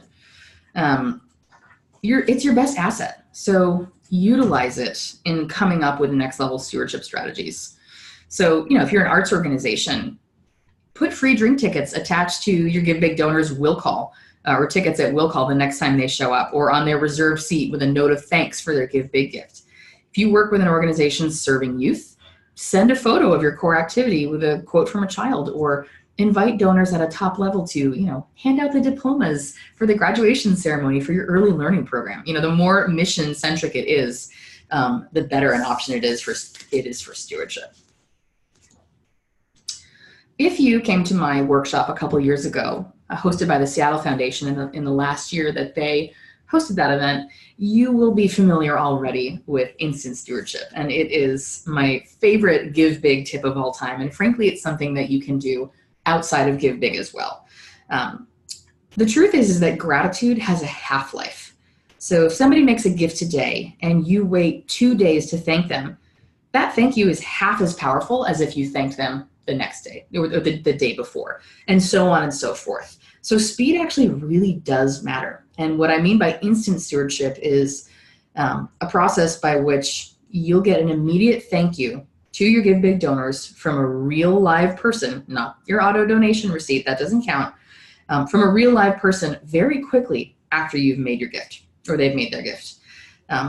It's your best asset. So utilize it in coming up with next level stewardship strategies. So, if you're an arts organization, put free drink tickets attached to your GiveBIG donors' will call or tickets at will call the next time they show up, or on their reserved seat with a note of thanks for their GiveBIG gift. If you work with an organization serving youth, send a photo of your core activity with a quote from a child, or invite donors at a top level to, hand out the diplomas for the graduation ceremony for your early learning program. The more mission centric it is, the better an option it is for stewardship. If you came to my workshop a couple years ago, hosted by the Seattle Foundation in the last year that they hosted that event, you will be familiar already with instant stewardship. And it is my favorite Give Big tip of all time. And frankly, it's something that you can do outside of Give Big as well. The truth is that gratitude has a half-life. So if somebody makes a gift today and you wait 2 days to thank them, that thank you is half as powerful as if you thanked them the next day or the day before, and so on and so forth. So speed actually really does matter. And what I mean by instant stewardship is a process by which you'll get an immediate thank you to your Give Big donors from a real live person, not your auto donation receipt, that doesn't count, from a real live person very quickly after you've made your gift or they've made their gift.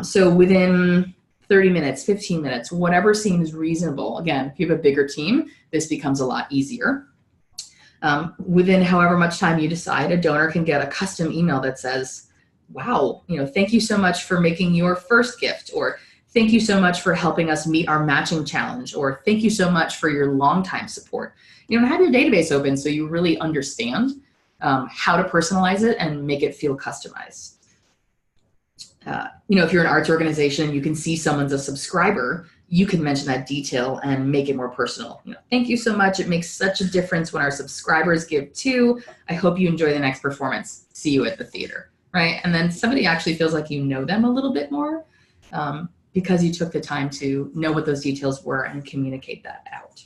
So within 30 minutes, 15 minutes, whatever seems reasonable. Again, if you have a bigger team, this becomes a lot easier. Within however much time you decide, a donor can get a custom email that says, wow, thank you so much for making your first gift, or thank you so much for helping us meet our matching challenge, or thank you so much for your longtime support. Have your database open so you really understand how to personalize it and make it feel customized. If you're an arts organization, you can see someone's a subscriber, you can mention that detail and make it more personal. Thank you so much. It makes such a difference when our subscribers give too. I hope you enjoy the next performance. See you at the theater, right? And then somebody actually feels like you know them a little bit more because you took the time to know what those details were and communicate that out.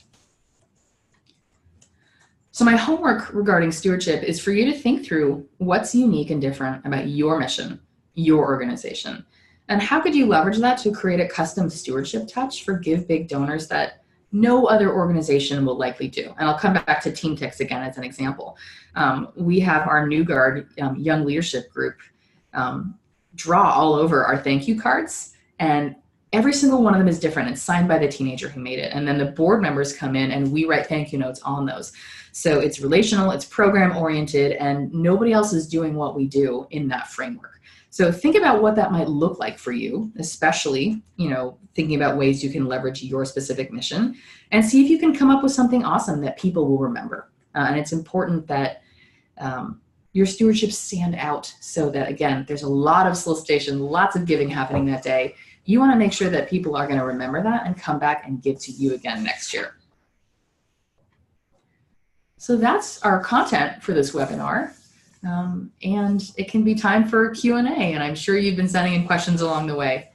So my homework regarding stewardship is for you to think through what's unique and different about your mission, your organization, and how could you leverage that to create a custom stewardship touch for Give Big donors that no other organization will likely do. And I'll come back to Teen Tix again as an example. We have our New Guard Young Leadership Group draw all over our thank you cards, and every single one of them is different. It's signed by the teenager who made it. And then the board members come in and we write thank you notes on those. So it's relational, it's program oriented, and nobody else is doing what we do in that framework. So think about what that might look like for you, especially, thinking about ways you can leverage your specific mission, and see if you can come up with something awesome that people will remember. And it's important that your stewardship stand out so that, again, there's a lot of solicitation, lots of giving happening that day. You want to make sure that people are going to remember that and come back and give to you again next year. So that's our content for this webinar. And it can be time for Q&A, and I'm sure you've been sending in questions along the way.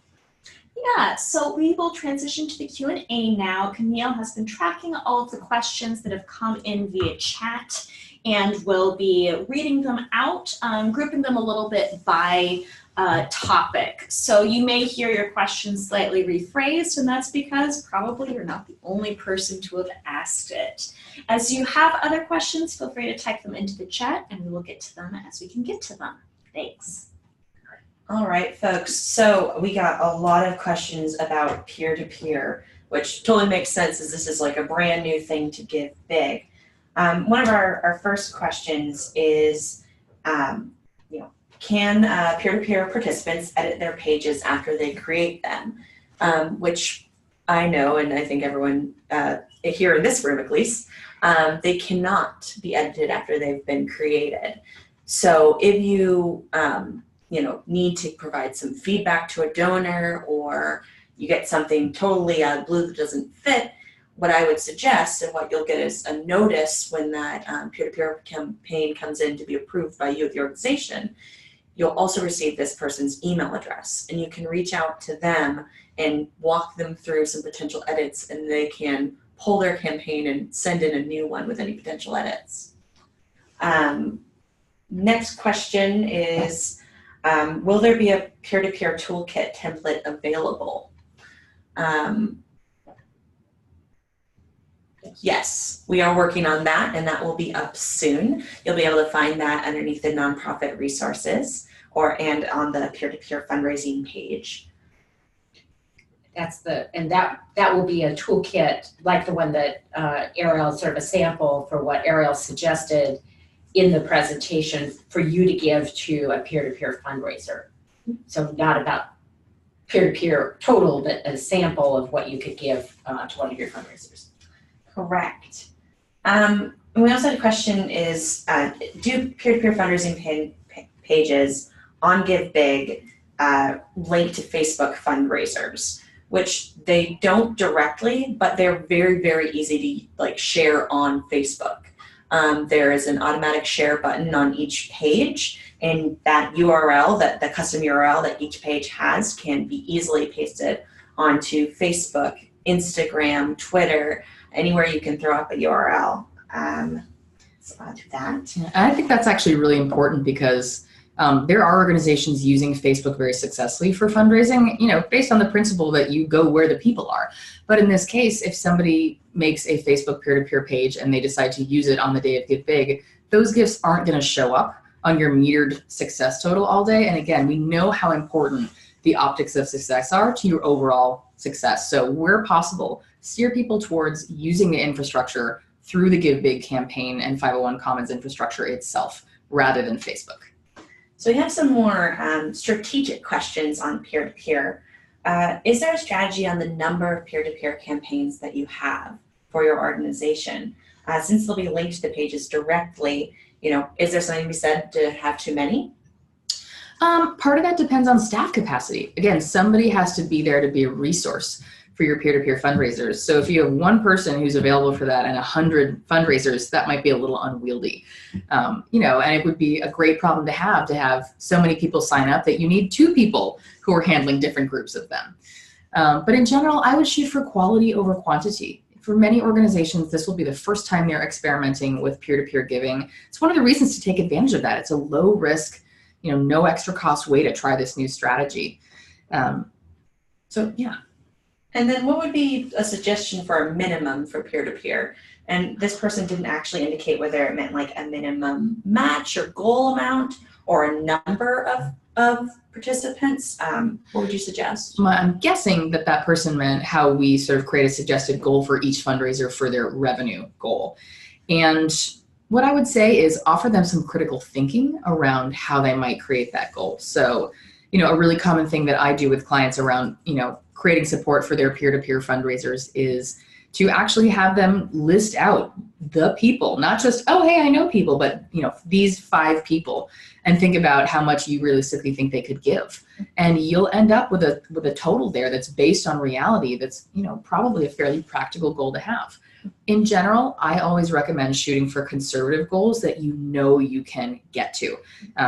Yeah, so we will transition to the Q&A now. Camille has been tracking all of the questions that have come in via chat, and will be reading them out, grouping them a little bit by topic. So you may hear your questions slightly rephrased, and that's because probably you're not the only person to have asked it. As you have other questions, feel free to type them into the chat, and we will get to them as we can get to them. Thanks. All right, folks. So we got a lot of questions about peer-to-peer, which totally makes sense as this is like a brand new thing to Give Big. One of our first questions is, can peer-to-peer participants edit their pages after they create them? Which I know, and I think everyone here in this room at least, they cannot be edited after they've been created. So if you, need to provide some feedback to a donor, or you get something totally out of the blue that doesn't fit, what I would suggest, and what you'll get is a notice when that peer-to-peer campaign comes in to be approved by you at the organization. You'll also receive this person's email address, and you can reach out to them and walk them through some potential edits, and they can pull their campaign and send in a new one with any potential edits. Next question is, will there be a peer-to-peer toolkit template available? Yes, we are working on that, and that will be up soon. You'll be able to find that underneath the nonprofit resources and on the peer-to-peer fundraising page. That will be a toolkit like the one that Ariel, sort of a sample for what Ariel suggested in the presentation for you to give to a peer-to-peer fundraiser. So not about peer-to-peer total, but a sample of what you could give to one of your fundraisers. Correct. And we also had a question is, do peer-to-peer fundraising pages on GiveBIG link to Facebook fundraisers, which they don't directly, but they're very, very easy to like share on Facebook. There is an automatic share button on each page, and that URL, that the custom URL that each page has, can be easily pasted onto Facebook, Instagram, Twitter, anywhere you can throw up a URL. So I'll do that. Yeah, I think that's actually really important because there are organizations using Facebook very successfully for fundraising, you know, based on the principle that you go where the people are. But in this case, if somebody makes a Facebook peer-to-peer page and they decide to use it on the day of GiveBIG, those gifts aren't going to show up on your metered success total all day. And again, we know how important the optics of success are to your overall success. So where possible, steer people towards using the infrastructure through the GiveBIG campaign and 501 Commons infrastructure itself, rather than Facebook. So we have some more strategic questions on peer-to-peer. Is there a strategy on the number of peer-to-peer campaigns that you have for your organization? Since they'll be linked to the pages directly, you know, is there something to be said to have too many? Part of that depends on staff capacity. Again, somebody has to be there to be a resource for your peer-to-peer fundraisers. So if you have one person who's available for that and 100 fundraisers, that might be a little unwieldy. You know, and it would be a great problem to have so many people sign up that you need 2 people who are handling different groups of them. But in general, I would shoot for quality over quantity. For many organizations, this will be the first time they're experimenting with peer-to-peer giving. It's one of the reasons to take advantage of that. It's a low risk, you know, no extra cost way to try this new strategy. So yeah. And then what would be a suggestion for a minimum for peer-to-peer? And this person didn't actually indicate whether it meant like a minimum match or goal amount or a number of participants. What would you suggest? I'm guessing that that person meant how we sort of create a suggested goal for each fundraiser for their revenue goal. And what I would say is offer them some critical thinking around how they might create that goal. So, you know, a really common thing that I do with clients around, you know, creating support for their peer-to-peer fundraisers is to actually have them list out the people, not just, oh, hey, I know people, but, you know, these 5 people, and think about how much you realistically think they could give. And you'll end up with a total there that's based on reality that's, you know, probably a fairly practical goal to have. In general, I always recommend shooting for conservative goals that you know you can get to,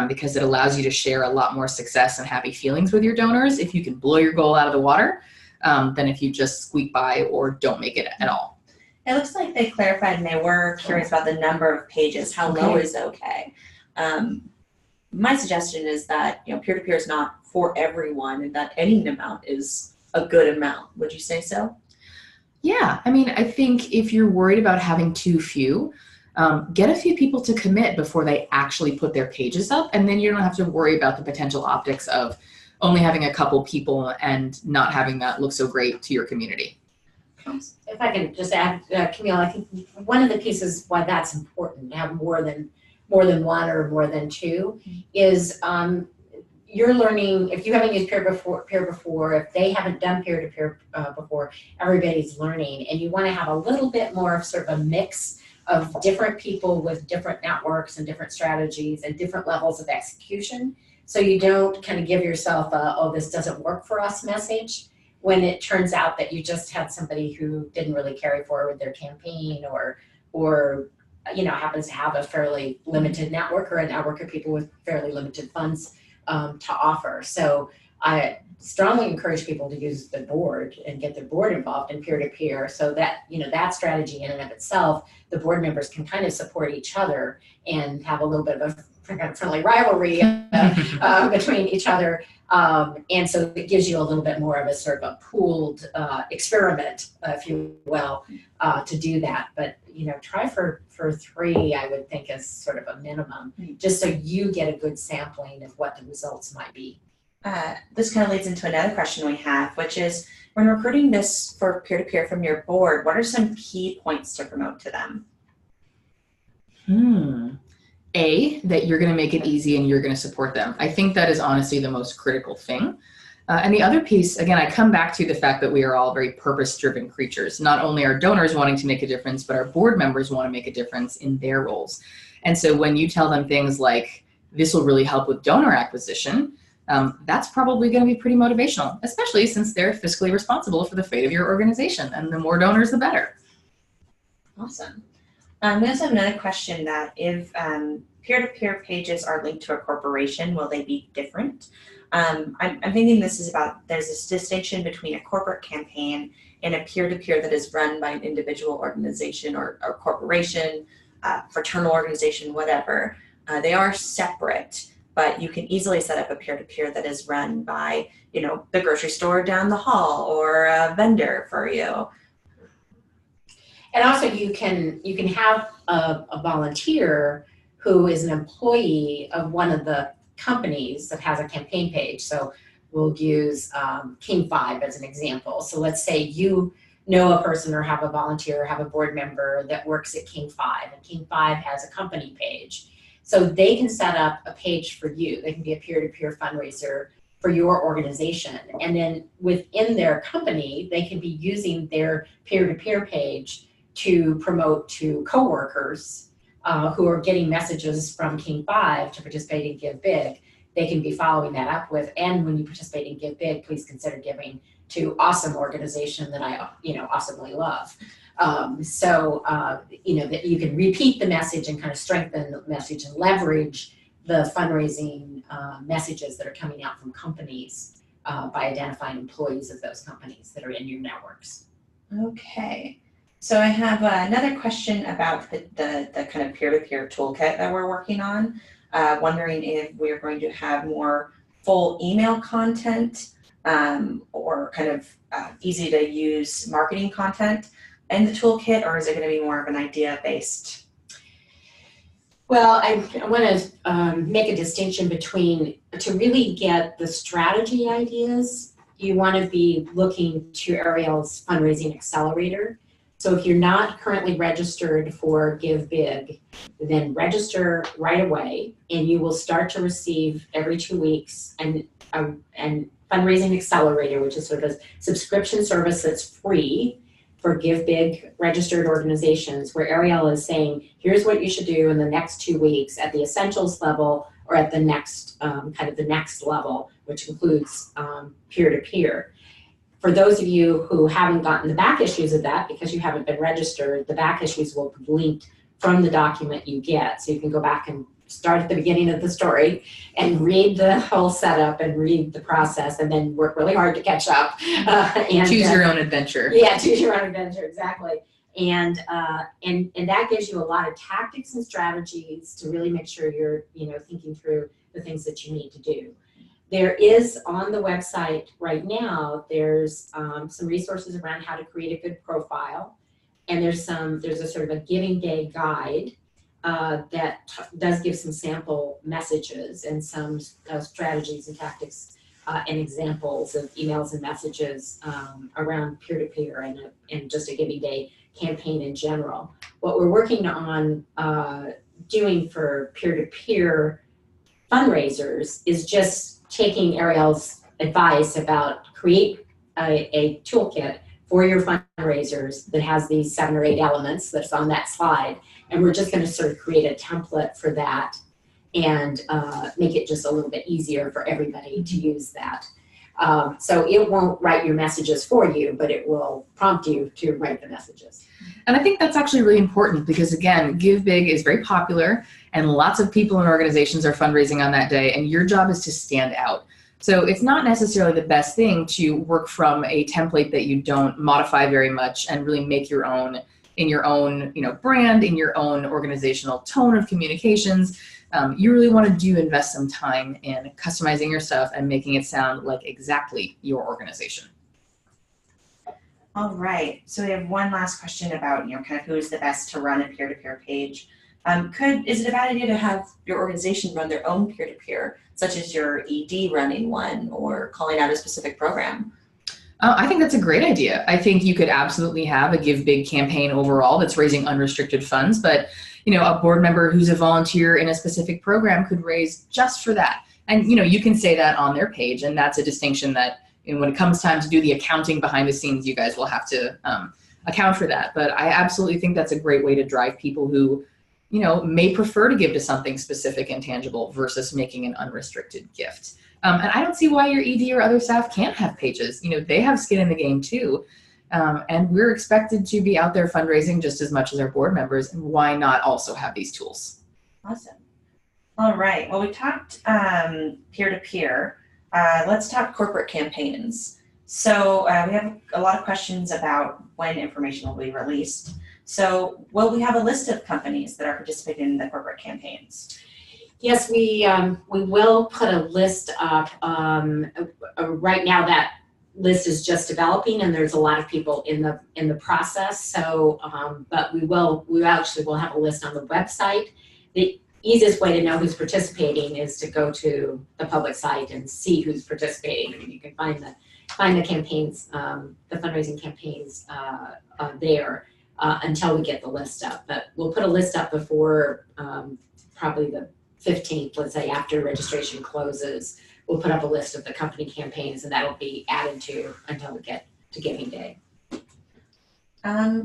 because it allows you to share a lot more success and happy feelings with your donors if you can blow your goal out of the water than if you just squeak by or don't make it at all. It looks like they clarified and they were curious about the number of pages. How low is okay? My suggestion is that, you know, peer-to-peer is not for everyone and that any amount is a good amount. Would you say so? Yeah, I mean, I think if you're worried about having too few, get a few people to commit before they actually put their pages up, and then you don't have to worry about the potential optics of only having a couple people and not having that look so great to your community. If I can just add, Camille, I think one of the pieces why that's important to have more than one or more than 2 is you're learning. If you haven't used peer before, if they haven't done peer-to-peer before, everybody's learning, and you want to have a little bit more of sort of a mix of different people with different networks and different strategies and different levels of execution. So you don't kind of give yourself a, oh, this doesn't work for us message, when it turns out that you just had somebody who didn't really carry forward their campaign or you know, happens to have a fairly limited network or a network of people with fairly limited funds to offer. So I strongly encourage people to use the board and get their board involved in peer-to-peer, so that, you know, that strategy in and of itself, the board members can kind of support each other and have a little bit of a kind of friendly rivalry between each other. And so it gives you a little bit more of a sort of a pooled experiment, if you will, to do that. But, you know, try for 3, I would think, is sort of a minimum, just so you get a good sampling of what the results might be. This kind of leads into another question we have, which is, when recruiting this for peer-to-peer from your board, what are some key points to promote to them? A, that you're going to make it easy and you're going to support them. I think that is honestly the most critical thing. And the other piece, again, I come back to the fact that we are all very purpose-driven creatures. Not only are donors wanting to make a difference, but our board members want to make a difference in their roles. And so when you tell them things like, this will really help with donor acquisition, that's probably going to be pretty motivational, especially since they're fiscally responsible for the fate of your organization. And the more donors, the better. Awesome. We also have another question that if peer-to-peer pages are linked to a corporation, will they be different? I'm thinking this is about, there's this distinction between a corporate campaign and a peer-to-peer that is run by an individual organization or corporation, fraternal organization, whatever. They are separate, but you can easily set up a peer-to-peer that is run by, you know, the grocery store down the hall or a vendor for you. And also you can have a volunteer who is an employee of one of the companies that has a campaign page. So we'll use King 5 as an example. So let's say you know a person or have a volunteer or have a board member that works at King 5, and King 5 has a company page. So they can set up a page for you. They can be a peer-to-peer fundraiser for your organization. And then within their company, they can be using their peer-to-peer page to promote to coworkers who are getting messages from King 5 to participate in GiveBIG. They can be following that up with, and when you participate in GiveBIG, please consider giving to awesome organization that I, awesomely love. That you can repeat the message and kind of strengthen the message and leverage the fundraising messages that are coming out from companies by identifying employees of those companies that are in your networks. Okay. So I have another question about the kind of peer-to-peer toolkit that we're working on. Wondering if we're going to have more full email content or kind of easy to use marketing content in the toolkit, or is it going to be more of an idea-based? Well, I want to make a distinction between, to really get the strategy ideas, you want to be looking to Ariel's fundraising accelerator. So if you're not currently registered for GiveBIG, then register right away, and you will start to receive every 2 weeks and fundraising accelerator, which is sort of a subscription service that's free for GiveBIG registered organizations, where Ariel is saying, here's what you should do in the next 2 weeks at the essentials level or at the next the next level, which includes peer-to-peer. For those of you who haven't gotten the back issues of that because you haven't been registered, the back issues will be linked from the document you get. So you can go back and start at the beginning of the story and read the whole setup and read the process, and then work really hard to catch up. And choose your own adventure. Yeah, choose your own adventure, exactly. And that gives you a lot of tactics and strategies to really make sure you're thinking through the things that you need to do. There is on the website right now, there's some resources around how to create a good profile. And there's a sort of a giving day guide that does give some sample messages and some strategies and tactics and examples of emails and messages around peer-to-peer and just a giving day campaign in general. What we're working on doing for peer-to-peer fundraisers is just taking Ariel's advice about create a toolkit for your fundraisers that has these 7 or 8 elements that's on that slide. And we're just going to sort of create a template for that and make it just a little bit easier for everybody to use that. So it won't write your messages for you, but it will prompt you to write the messages. And I think that's actually really important because, again, GiveBIG is very popular and lots of people and organizations are fundraising on that day, and your job is to stand out. So it's not necessarily the best thing to work from a template that you don't modify very much and really make your own in your own brand, in your own organizational tone of communications. You really want to invest some time in customizing your stuff and making it sound like exactly your organization. All right, so we have one last question about kind of who is the best to run a peer-to-peer page. Is it a bad idea to have your organization run their own peer-to-peer, such as your ED running one or calling out a specific program? I think that's a great idea. I think you could absolutely have a GiveBIG campaign overall that's raising unrestricted funds, but a board member who's a volunteer in a specific program could raise just for that. And you can say that on their page, and that's a distinction that when it comes time to do the accounting behind the scenes, you guys will have to account for that. But I absolutely think that's a great way to drive people who may prefer to give to something specific and tangible versus making an unrestricted gift. And I don't see why your ED or other staff can't have pages. They have skin in the game too. And we're expected to be out there fundraising just as much as our board members. And why not also have these tools? Awesome. All right. Well, we talked peer-to-peer. Let's talk corporate campaigns. So we have a lot of questions about when information will be released. So will we have a list of companies that are participating in the corporate campaigns? Yes, we will put a list up. Right now that list is just developing, and there's a lot of people in the process. So, but we actually will have a list on the website. The easiest way to know who's participating is to go to the public site and see who's participating. I mean, you can find the campaigns, the fundraising campaigns there until we get the list up. But we'll put a list up before probably the 15th, let's say, after registration closes. We'll put up a list of the company campaigns, and that'll be added to until we get to Giving Day.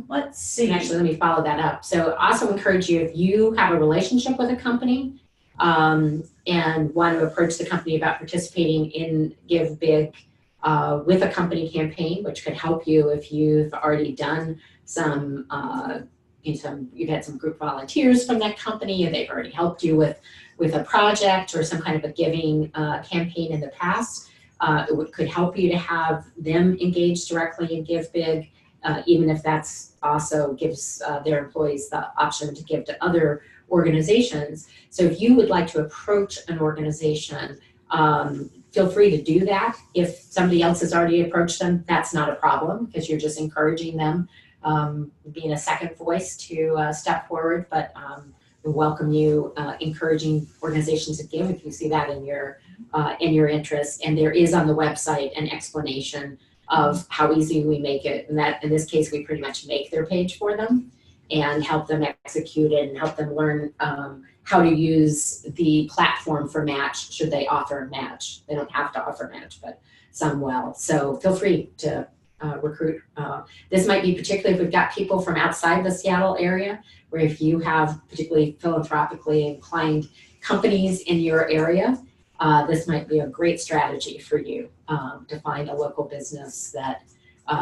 Let's see. And actually, let me follow that up. So also encourage you, if you have a relationship with a company and want to approach the company about participating in GiveBIG with a company campaign, which could help you if you've already done some, you've had some group volunteers from that company and they've already helped you with a project or some kind of a giving campaign in the past. Could help you to have them engage directly in GiveBIG, even if that's also gives their employees the option to give to other organizations. So if you would like to approach an organization, feel free to do that. If somebody else has already approached them, that's not a problem because you're just encouraging them, being a second voice to step forward. But we welcome you encouraging organizations to give if you see that in your interest. And there is on the website an explanation of how easy we make it. And that in this case, we pretty much make their page for them and help them execute it and help them learn how to use the platform for match should they offer a match. They don't have to offer a match, but some will. So feel free to recruit. This might be particularly if we've got people from outside the Seattle area, where if you have particularly philanthropically inclined companies in your area, this might be a great strategy for you to find a local business that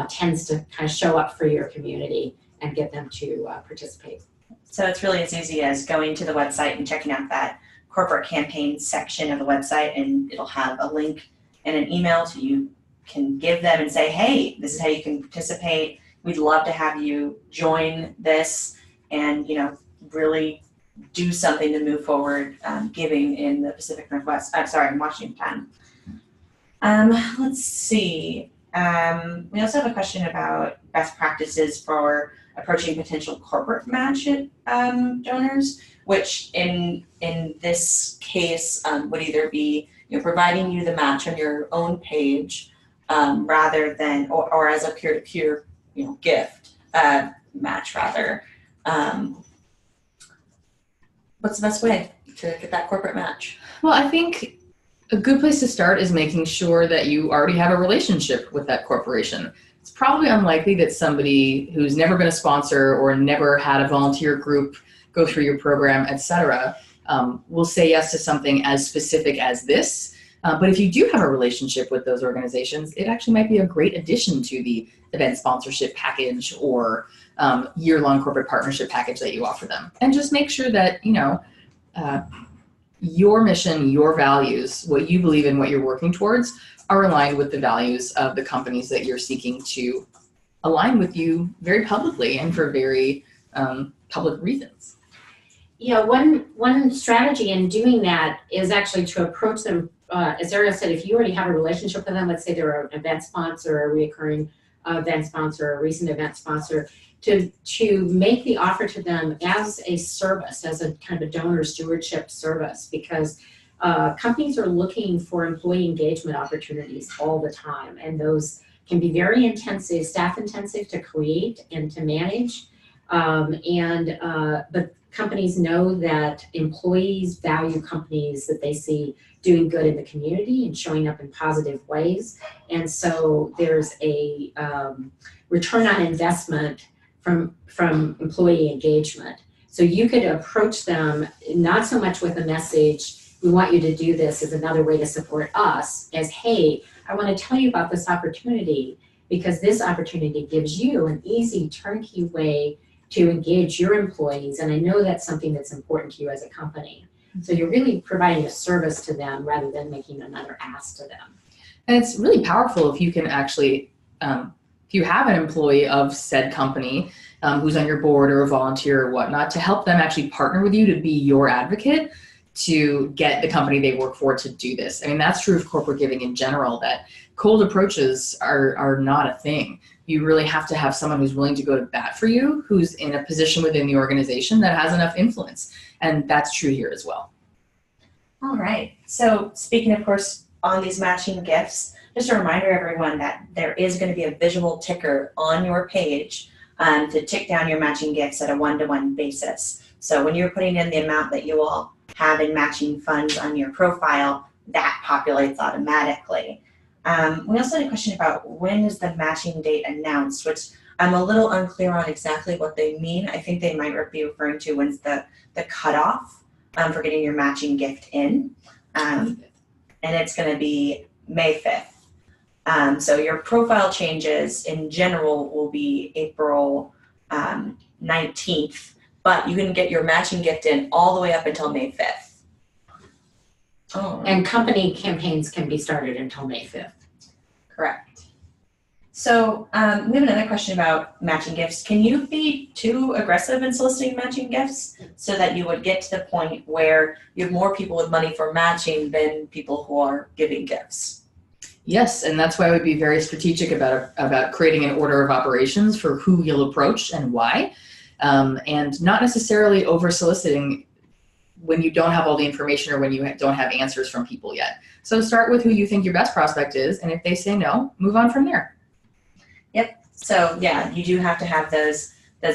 tends to kind of show up for your community and get them to participate. So it's really as easy as going to the website and checking out that corporate campaign section of the website, and it'll have a link and an email so you can give them and say, hey, this is how you can participate. We'd love to have you join this and, really do something to move forward giving in the Pacific Northwest. In Washington. Let's see. We also have a question about best practices for approaching potential corporate match donors, which in this case would either be providing you the match on your own page rather than or as a peer-to-peer gift match rather. What's the best way to get that corporate match? Well, I think a good place to start is making sure that you already have a relationship with that corporation. It's probably unlikely that somebody who's never been a sponsor or never had a volunteer group go through your program, etc., will say yes to something as specific as this. But if you do have a relationship with those organizations, it actually might be a great addition to the event sponsorship package or year-long corporate partnership package that you offer them. And just make sure that, your mission, your values, what you believe in, what you're working towards are aligned with the values of the companies that you're seeking to align with you very publicly and for very public reasons. Yeah, one strategy in doing that is actually to approach them, as Ariel said, if you already have a relationship with them, let's say they're an event sponsor, a recurring event sponsor, a recent event sponsor, to make the offer to them as a service, as a kind of a donor stewardship service, because companies are looking for employee engagement opportunities all the time, and those can be very intensive, staff intensive to create and to manage. But companies know that employees value companies that they see doing good in the community and showing up in positive ways. And so there's a return on investment from employee engagement. So you could approach them not so much with a message, we want you to do this as another way to support us, as, hey, I want to tell you about this opportunity because this opportunity gives you an easy turnkey way to engage your employees, and I know that's something that's important to you as a company. So you're really providing a service to them rather than making another ask to them. And it's really powerful if you can actually, if you have an employee of said company who's on your board or a volunteer or whatnot, to help them actually partner with you to be your advocate to get the company they work for to do this. I mean, that's true of corporate giving in general, that cold approaches are not a thing. You really have to have someone who's willing to go to bat for you, who's in a position within the organization that has enough influence. And that's true here as well. All right. So speaking, of course, on these matching gifts, just a reminder, everyone, that there is going to be a visual ticker on your page to tick down your matching gifts at a one-to-one basis. So when you're putting in the amount that you all have in matching funds on your profile, that populates automatically. We also had a question about when is the matching date announced, which I'm a little unclear on exactly what they mean. I think they might be referring to when's the cutoff for getting your matching gift in. And it's going to be May 5th. So your profile changes in general will be April 19th, but you can get your matching gift in all the way up until May 5th. Oh. And company campaigns can be started until May 5th. Correct. So we have another question about matching gifts. Can you be too aggressive in soliciting matching gifts so that you would get to the point where you have more people with money for matching than people who are giving gifts? Yes, and that's why I would be very strategic about creating an order of operations for who you'll approach and why, and not necessarily over soliciting when you don't have all the information or when you don't have answers from people yet. So start with who you think your best prospect is, and if they say no, move on from there. Yep. So yeah, you do have to have those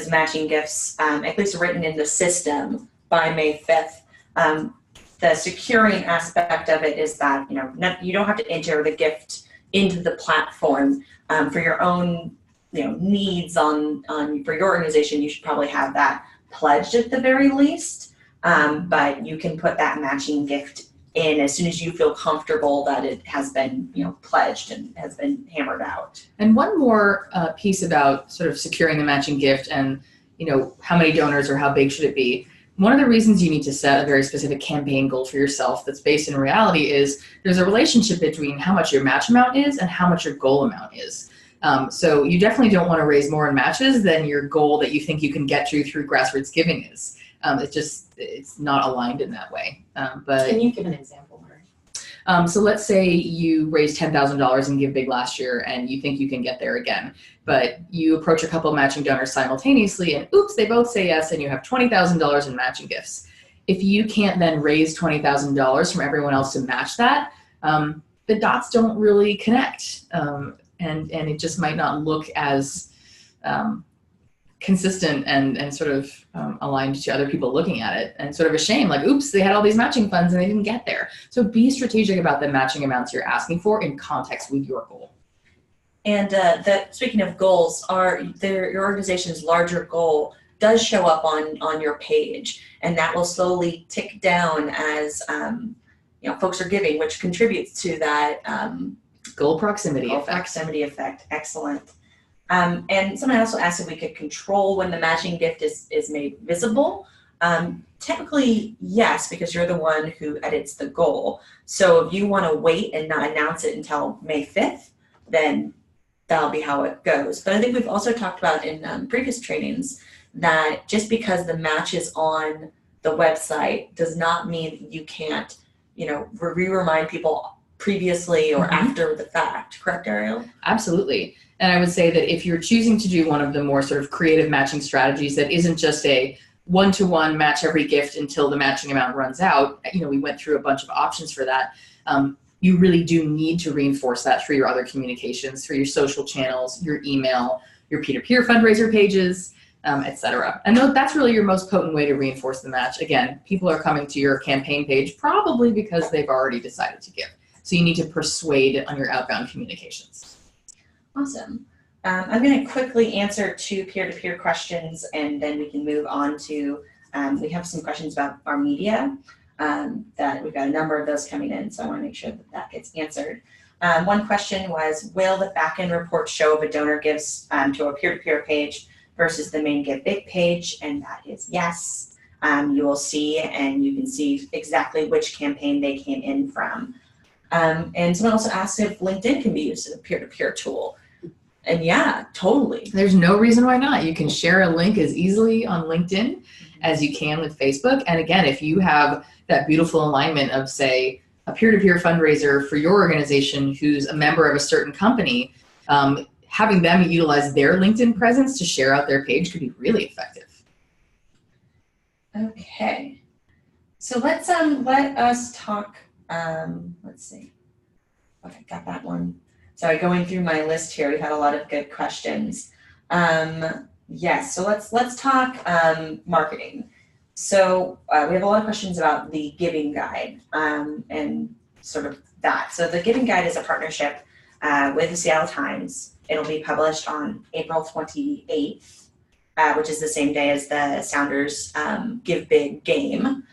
matching gifts at least written in the system by May 5th. The securing aspect of it is that you don't have to enter the gift into the platform for your own needs for your organization. You should probably have that pledged at the very least. But you can put that matching gift in as soon as you feel comfortable that it has been, pledged and has been hammered out. And one more piece about sort of securing the matching gift and, how many donors or how big should it be. One of the reasons you need to set a very specific campaign goal for yourself that's based in reality is there's a relationship between how much your match amount is and how much your goal amount is. So you definitely don't want to raise more in matches than your goal that you think you can get through grassroots giving is. It's not aligned in that way. But can you give an example, Mary? So let's say you raised $10,000 in GiveBIG last year and you think you can get there again, but you approach a couple of matching donors simultaneously and oops, they both say yes and you have $20,000 in matching gifts. If you can't then raise $20,000 from everyone else to match that, the dots don't really connect, and it just might not look as consistent and sort of aligned to other people looking at it, and sort of a shame, like, oops, they had all these matching funds and they didn't get there. So be strategic about the matching amounts you're asking for in context with your goal. And speaking of goals, your organization's larger goal does show up on your page, and that will slowly tick down as folks are giving, which contributes to that goal proximity effect. Excellent. And someone also asked if we could control when the matching gift is made visible. Technically, yes, because you're the one who edits the goal. So if you want to wait and not announce it until May 5th, then that'll be how it goes. But I think we've also talked about in previous trainings that just because the match is on the website does not mean you can't, remind people previously or after the fact. Correct, Ariel? Absolutely. And I would say that if you're choosing to do one of the more sort of creative matching strategies that isn't just a one-to-one match every gift until the matching amount runs out, we went through a bunch of options for that. You really do need to reinforce that through your other communications, through your social channels, your email, your peer-to-peer fundraiser pages. etc. And that's really your most potent way to reinforce the match. Again, people are coming to your campaign page probably because they've already decided to give. So you need to persuade on your outbound communications. Awesome. I'm going to quickly answer 2 peer-to-peer questions, and then we can move on to, we have some questions about our media, that we've got a number of those coming in, so I want to make sure that that gets answered. One question was, will the back-end report show if a donor gives to a peer-to-peer page versus the main GiveBIG page? And that is yes. You will see, and you can see exactly which campaign they came in from. And someone also asked if LinkedIn can be used as a peer-to-peer tool. And yeah, totally. There's no reason why not. You can share a link as easily on LinkedIn as you can with Facebook. And again, if you have that beautiful alignment of, say, a peer-to-peer fundraiser for your organization who's a member of a certain company, having them utilize their LinkedIn presence to share out their page could be really effective. Okay. So let's let us talk, let's see. Okay, got that one. Sorry, going through my list here, we had a lot of good questions. Yes, so let's talk marketing. So we have a lot of questions about the giving guide and sort of that. So the giving guide is a partnership with the Seattle Times. It'll be published on April 28th, which is the same day as the Sounders GiveBIG game.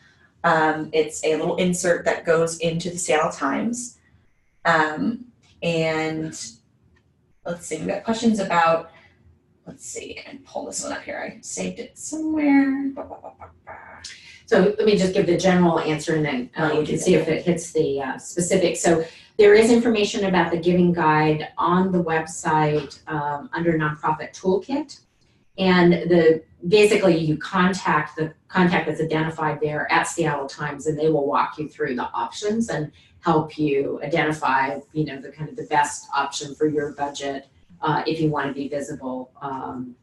It's a little insert that goes into the Seattle Times. And let's see, we've got questions about, let's see, and pull this one up here. I saved it somewhere. So let me just give the general answer, and then you can see if it hits the specifics. So there is information about the giving guide on the website under Nonprofit Toolkit. And basically you contact the contact that's identified there at Seattle Times, and they will walk you through the options and help you identify, the kind of the best option for your budget if you want to be visible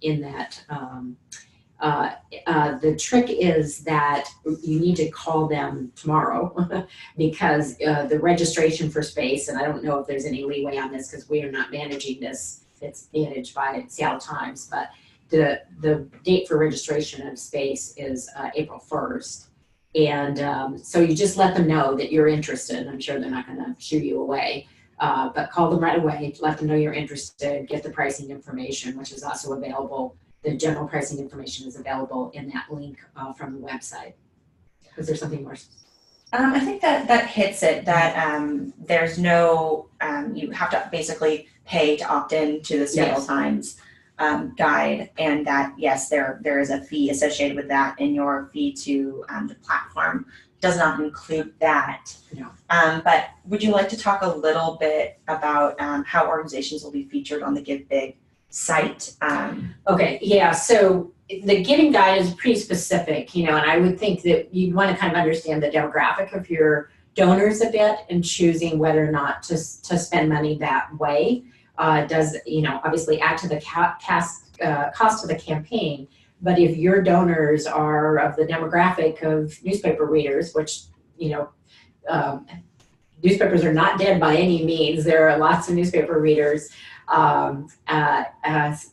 in that. The trick is that you need to call them tomorrow because the registration for space, and I don't know if there's any leeway on this because we are not managing this, it's managed by Seattle Times, but the date for registration of space is April 1st. And so you just let them know that you're interested. I'm sure they're not going to shoo you away, but call them right away, let them know you're interested, get the pricing information, which is also available. The general pricing information is available in that link from the website. Was there something more? I think that hits it, that there's no, you have to basically pay to opt in to the Seattle Times guide, and that, yes, there is a fee associated with that, and your fee to the platform does not include that. No. But would you like to talk a little bit about how organizations will be featured on the GiveBIG site? Okay, yeah, so the giving guide is pretty specific, and I would think that you'd want to kind of understand the demographic of your donors a bit and choosing whether or not to spend money that way. Does, obviously add to the cost of the campaign, but if your donors are of the demographic of newspaper readers, which, newspapers are not dead by any means, there are lots of newspaper readers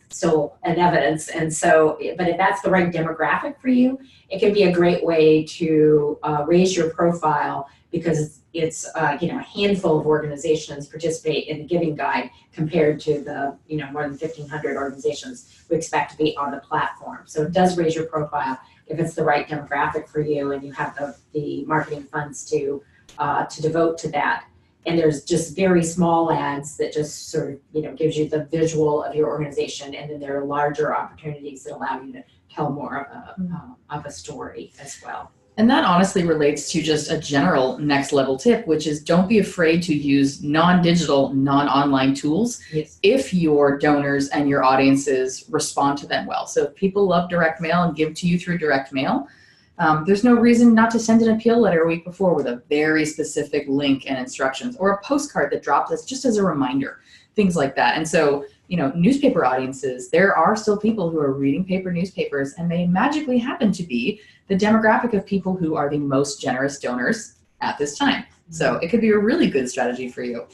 still in evidence, and so, but if that's the right demographic for you, it can be a great way to raise your profile, because it's a handful of organizations participate in the giving guide compared to the more than 1,500 organizations we expect to be on the platform. So it does raise your profile if it's the right demographic for you and you have the marketing funds to devote to that. And there's just very small ads that just sort of gives you the visual of your organization, and then there are larger opportunities that allow you to tell more of a story as well. And that honestly relates to just a general next level tip, which is don't be afraid to use non-digital, non-online tools if your donors and your audiences respond to them well. So if people love direct mail and give to you through direct mail, there's no reason not to send an appeal letter a week before with a very specific link and instructions, or a postcard that drops us just as a reminder, things like that. And so, newspaper audiences, there are still people who are reading paper newspapers, and they magically happen to be the demographic of people who are the most generous donors at this time. So it could be a really good strategy for you.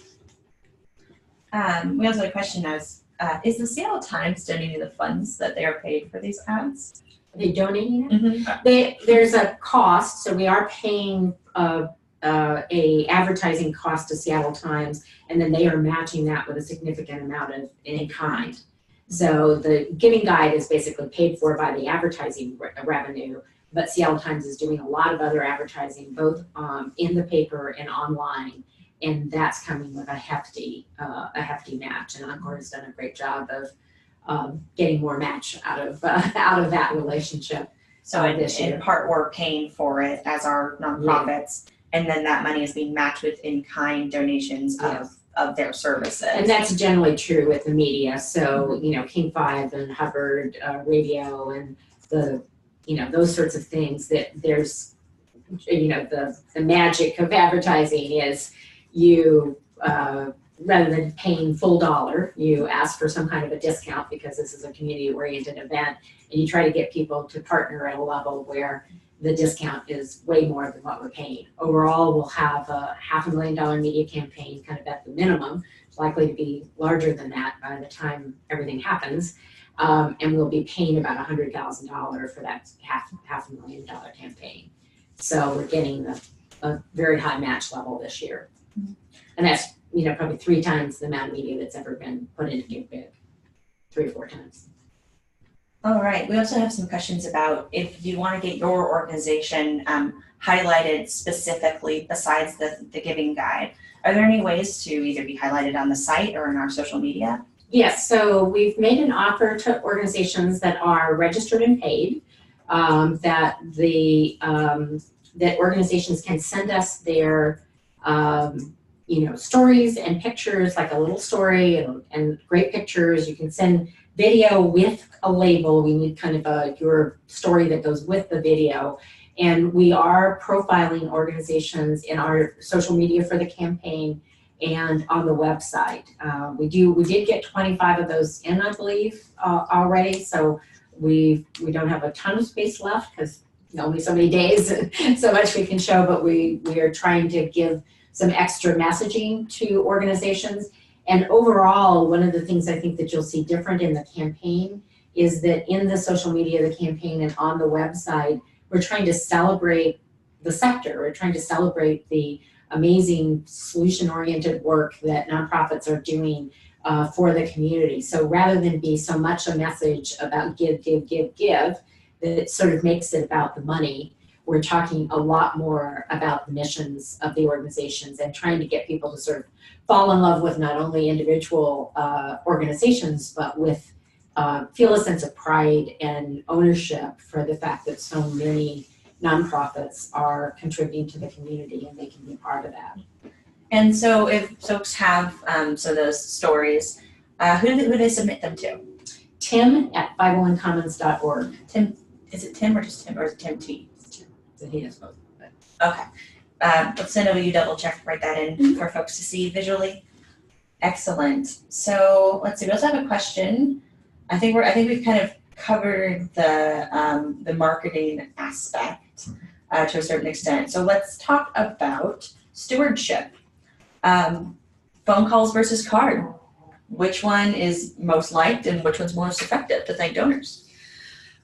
We also had a question as is the Seattle Times donating the funds that they are paid for these ads? Are they donating it? There's a cost, so we are paying a advertising cost to Seattle Times, and then they are matching that with a significant amount of in kind. So the giving guide is basically paid for by the advertising revenue, but Seattle Times is doing a lot of other advertising, both in the paper and online, and that's coming with a hefty match. And Encore has done a great job of getting more match out of that relationship. So in part, we're paying for it as our nonprofits, and then that money is being matched with in-kind donations of their services. And that's generally true with the media. So, King 5 and Hubbard Radio and those sorts of things, that there's, the magic of advertising is you, rather than paying full dollar, you ask for some kind of a discount because this is a community-oriented event, and you try to get people to partner at a level where the discount is way more than what we're paying. Overall, we'll have a $500,000 media campaign kind of at the minimum. It's likely to be larger than that by the time everything happens. And we'll be paying about $100,000 for that $500,000 campaign. So we're getting a very high match level this year. And that's, probably 3 times the amount of media that's ever been put into GiveBIG, 3 or 4 times. All right, we also have some questions about if you want to get your organization highlighted specifically besides the giving guide. Are there any ways to either be highlighted on the site or in our social media? Yes, so we've made an offer to organizations that are registered and paid, that organizations can send us their stories and pictures, like a little story and great pictures. You can send video with a label. We need kind of your story that goes with the video. And we are profiling organizations in our social media for the campaign and on the website. We did get 25 of those in, I believe, already. So we don't have a ton of space left because only so many days, so much we can show, but we are trying to give some extra messaging to organizations. And overall, one of the things I think that you'll see different in the campaign is that in the social media, the campaign, and on the website, we're trying to celebrate the sector. We're trying to celebrate the amazing solution-oriented work that nonprofits are doing for the community. So rather than be so much a message about give, that sort of makes it about the money, we're talking a lot more about the missions of the organizations and trying to get people to sort of fall in love with not only individual organizations, but with feel a sense of pride and ownership for the fact that so many nonprofits are contributing to the community and they can be part of that. And so if folks have those stories, who do they submit them to? Tim@501commons.org. Tim, is it Tim or just Tim, or is it Tim T? So he has both. Okay. So will you double check, write that in for folks to see visually? Excellent. So let's see. We also have a question. I think we've kind of covered the marketing aspect to a certain extent. So let's talk about stewardship. Phone calls versus card. Which one is most liked and which one's most effective to thank donors?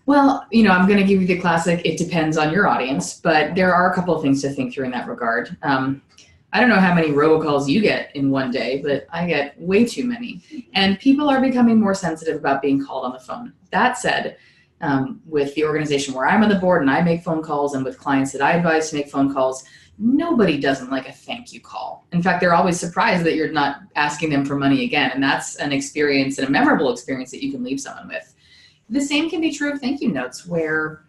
Well, I'm going to give you the classic, it depends on your audience, but there are a couple of things to think through in that regard. I don't know how many robocalls you get in one day, but I get way too many. And people are becoming more sensitive about being called on the phone. That said, with the organization where I'm on the board and I make phone calls, and with clients that I advise to make phone calls, nobody doesn't like a thank you call. In fact, they're always surprised that you're not asking them for money again. And that's an experience, and a memorable experience, that you can leave someone with. The same can be true of thank you notes, where,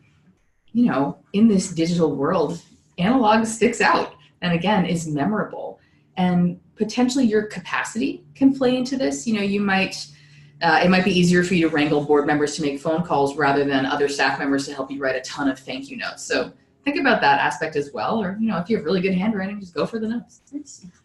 in this digital world, analog sticks out and again is memorable. And potentially your capacity can play into this. You might, it might be easier for you to wrangle board members to make phone calls rather than other staff members to help you write a ton of thank you notes. So think about that aspect as well. Or, if you have really good handwriting, just go for the notes.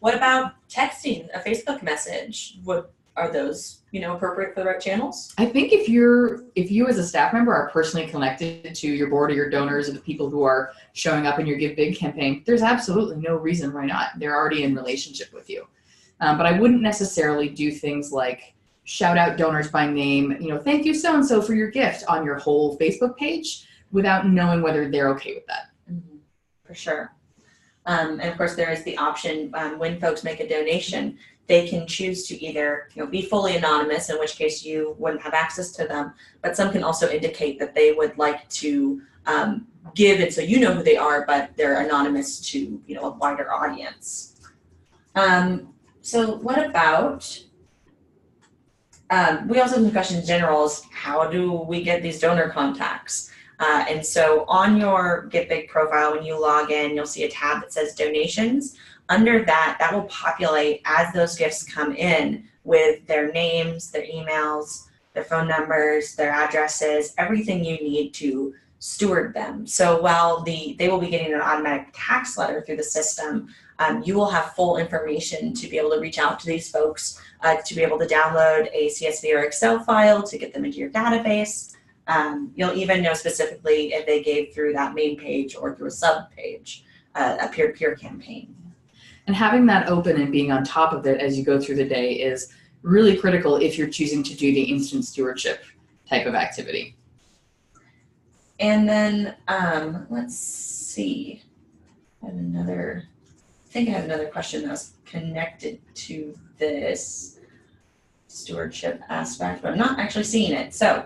What about texting, a Facebook message? What are those, appropriate for the right channels? I think if you as a staff member are personally connected to your board or your donors or the people who are showing up in your GiveBIG campaign, there's absolutely no reason why not. They're already in relationship with you. But I wouldn't necessarily do things like, shout out donors by name, thank you so-and-so for your gift on your whole Facebook page without knowing whether they're okay with that. Mm-hmm. For sure. And of course there is the option when folks make a donation, they can choose to either be fully anonymous, in which case you wouldn't have access to them, but some can also indicate that they would like to give, and so you know who they are, but they're anonymous to a wider audience. So what about, we also have some questions in general is how do we get these donor contacts? And so on your GiveBIG profile, when you log in, you'll see a tab that says donations. Under that, that will populate as those gifts come in with their names, their emails, their phone numbers, their addresses, everything you need to steward them. So while they will be getting an automatic tax letter through the system, you will have full information to be able to reach out to these folks, to be able to download a CSV or Excel file to get them into your database. You'll even know specifically if they gave through that main page or through a sub page, a peer-to-peer campaign. And having that open and being on top of it as you go through the day is really critical if you're choosing to do the instant stewardship type of activity. And then let's see, I think I have another question that was connected to this stewardship aspect, but I'm not actually seeing it. So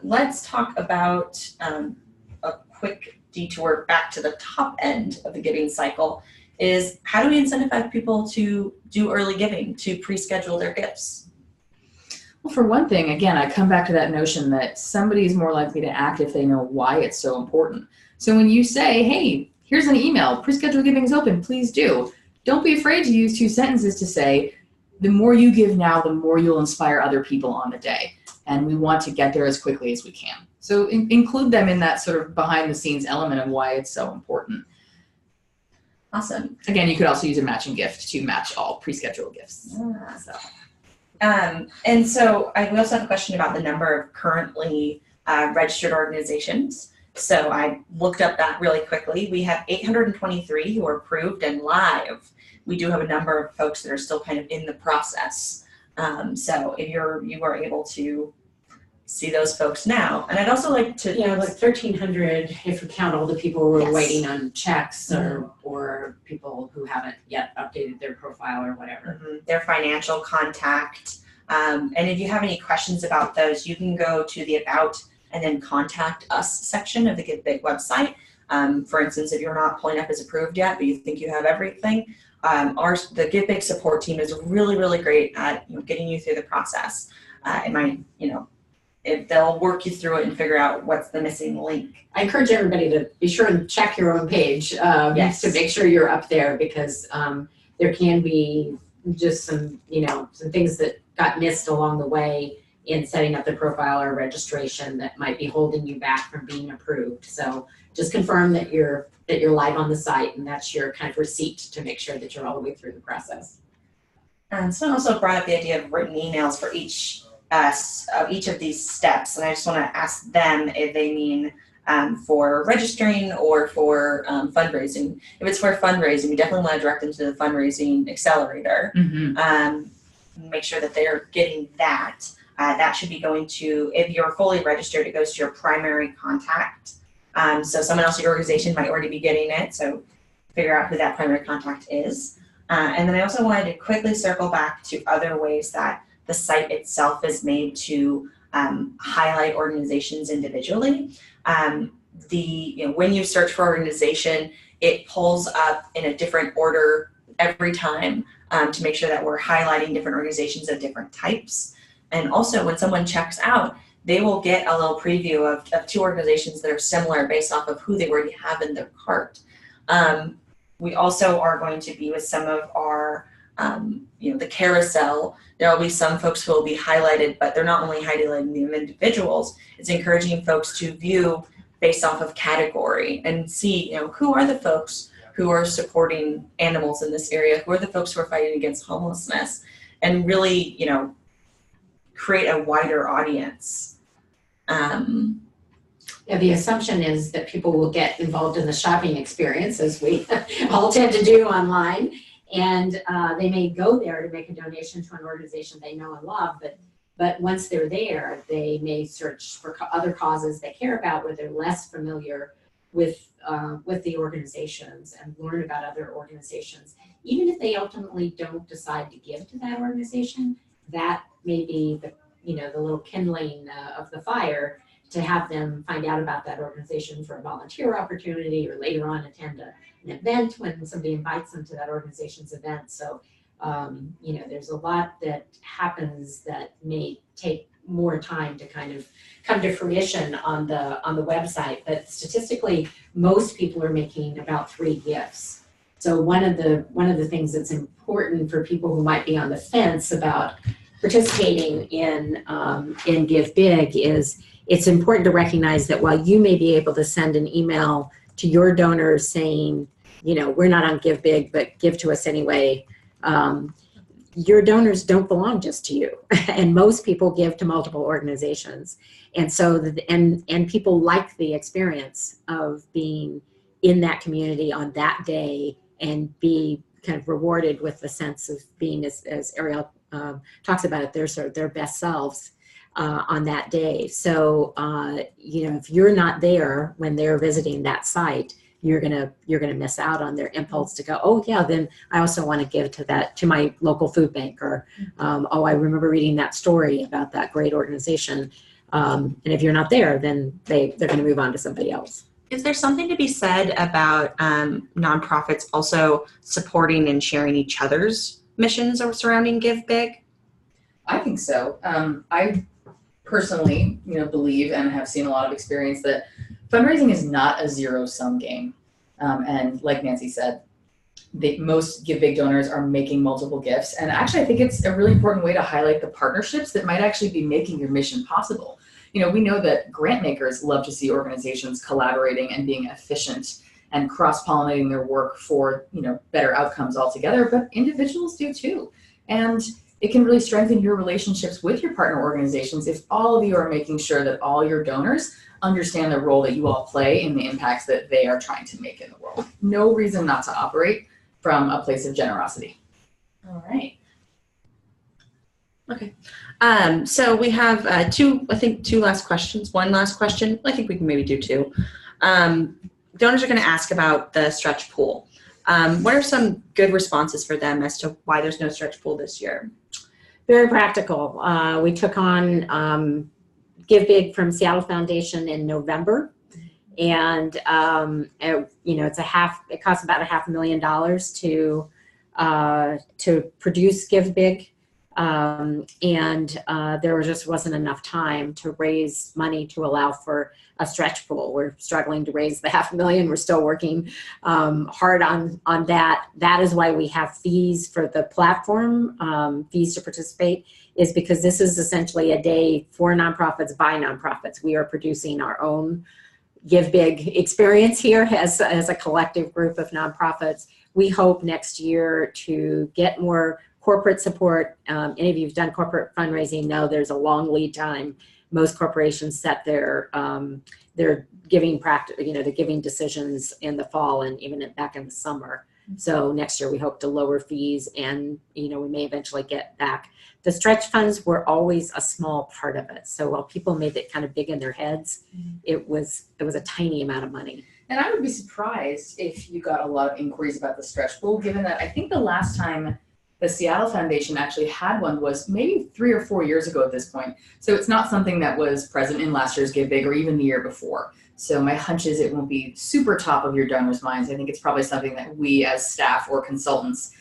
let's talk about a quick detour back to the top end of the giving cycle. Is how do we incentivize people to do early giving, to pre-schedule their gifts? Well, for one thing, again, I come back to that notion that somebody is more likely to act if they know why it's so important. So when you say, hey, here's an email, pre-scheduled giving is open, please do. Don't be afraid to use 2 sentences to say, the more you give now, the more you'll inspire other people on the day. And we want to get there as quickly as we can. So include them in that sort of behind the scenes element of why it's so important. Awesome. Again, you could also use a matching gift to match all pre-scheduled gifts. And so we also have a question about the number of currently registered organizations. So I looked up that really quickly. We have 823 who are approved and live. We do have a number of folks that are still kind of in the process. So if you are able to see those folks now. And I'd also like to... Yeah, like 1,300 if we count all the people who are waiting on checks or people who haven't yet updated their profile or whatever. Their financial contact. And if you have any questions about those, you can go to the About and then Contact Us section of the GiveBIG website. For instance, if you're not pulling up as approved yet, but you think you have everything, the GiveBIG support team is really, really great at getting you through the process. If they'll work you through it and figure out what's the missing link. I encourage everybody to be sure and check your own page to make sure you're up there, because there can be just some things that got missed along the way in setting up the profile or registration that might be holding you back from being approved. So just confirm that you're live on the site, and that's your kind of receipt to make sure that you're all the way through the process. Someone also brought up the idea of written emails for each of these steps, and I just want to ask them if they mean for registering or for fundraising. If it's for fundraising, we definitely want to direct them to the fundraising accelerator. Make sure that they're getting that. That should be going to, if you're fully registered, it goes to your primary contact. So someone else in your organization might already be getting it, so figure out who that primary contact is. And then I also wanted to quickly circle back to other ways that the site itself is made to highlight organizations individually. When you search for organization, it pulls up in a different order every time to make sure that we're highlighting different organizations of different types. And also when someone checks out, they will get a little preview of 2 organizations that are similar based off of who they already have in their cart. We also are going to be with some of our, the carousel. There will be some folks who will be highlighted, but they're not only highlighting the individuals, it's encouraging folks to view based off of category and see, who are the folks who are supporting animals in this area, who are the folks who are fighting against homelessness, and really, create a wider audience. The assumption is that people will get involved in the shopping experience, as we all tend to do online, And they may go there to make a donation to an organization they know and love, but once they're there, they may search for other causes they care about where they're less familiar with the organizations and learn about other organizations. Even if they ultimately don't decide to give to that organization, that may be the little kindling of the fire to have them find out about that organization for a volunteer opportunity, or later on attend an event when somebody invites them to that organization's event. So, there's a lot that happens that may take more time to kind of come to fruition on the website. But statistically, most people are making about 3 gifts. So one of the things that's important for people who might be on the fence about participating in GiveBIG is it's important to recognize that while you may be able to send an email to your donors saying, we're not on GiveBIG, but give to us anyway, your donors don't belong just to you. And most people give to multiple organizations. And so, and people like the experience of being in that community on that day and be kind of rewarded with the sense of being, as Ariel talks about it, their best selves on that day. So, if you're not there when they're visiting that site, you're gonna miss out on their impulse to go, oh yeah, then I also want to give to my local food bank, or oh, I remember reading that story about that great organization. And if you're not there, then they're going to move on to somebody else. Is there something to be said about nonprofits also supporting and sharing each other's missions surrounding GiveBIG? I think so. I personally, believe and have seen a lot of experience that fundraising is not a zero-sum game. And like Nancy said, most GiveBIG donors are making multiple gifts. And actually, I think it's a really important way to highlight the partnerships that might actually be making your mission possible. We know that grant makers love to see organizations collaborating and being efficient and cross-pollinating their work for, better outcomes altogether, but individuals do too. And it can really strengthen your relationships with your partner organizations if all of you are making sure that all your donors understand the role that you all play in the impacts that they are trying to make in the world. No reason not to operate from a place of generosity. All right. Okay. So we have two last questions. One last question. I think we can maybe do 2. Donors are going to ask about the stretch pool. What are some good responses for them as to why there's no stretch pool this year? Very practical. We took on GiveBIG from Seattle Foundation in November, and it costs about $500,000 to produce GiveBIG, and there just wasn't enough time to raise money to allow for a stretch pool. We're struggling to raise the $500,000. We're still working hard on that. That is why we have fees for the platform, fees to participate, is because this is essentially a day for nonprofits by nonprofits. We are producing our own GiveBIG experience here as a collective group of nonprofits. We hope next year to get more corporate support. Any of you who've done corporate fundraising know there's a long lead time. Most corporations set their giving their giving decisions in the fall and even back in the summer. So next year we hope to lower fees, and we may eventually get back. The stretch funds were always a small part of it. So while people made it kind of big in their heads, it was a tiny amount of money. And I would be surprised if you got a lot of inquiries about the stretch pool, given that I think the last time the Seattle Foundation actually had one was maybe 3 or 4 years ago at this point. So it's not something that was present in last year's GiveBIG or even the year before. So my hunch is it won't be super top of your donors' minds. I think it's probably something that we as staff or consultants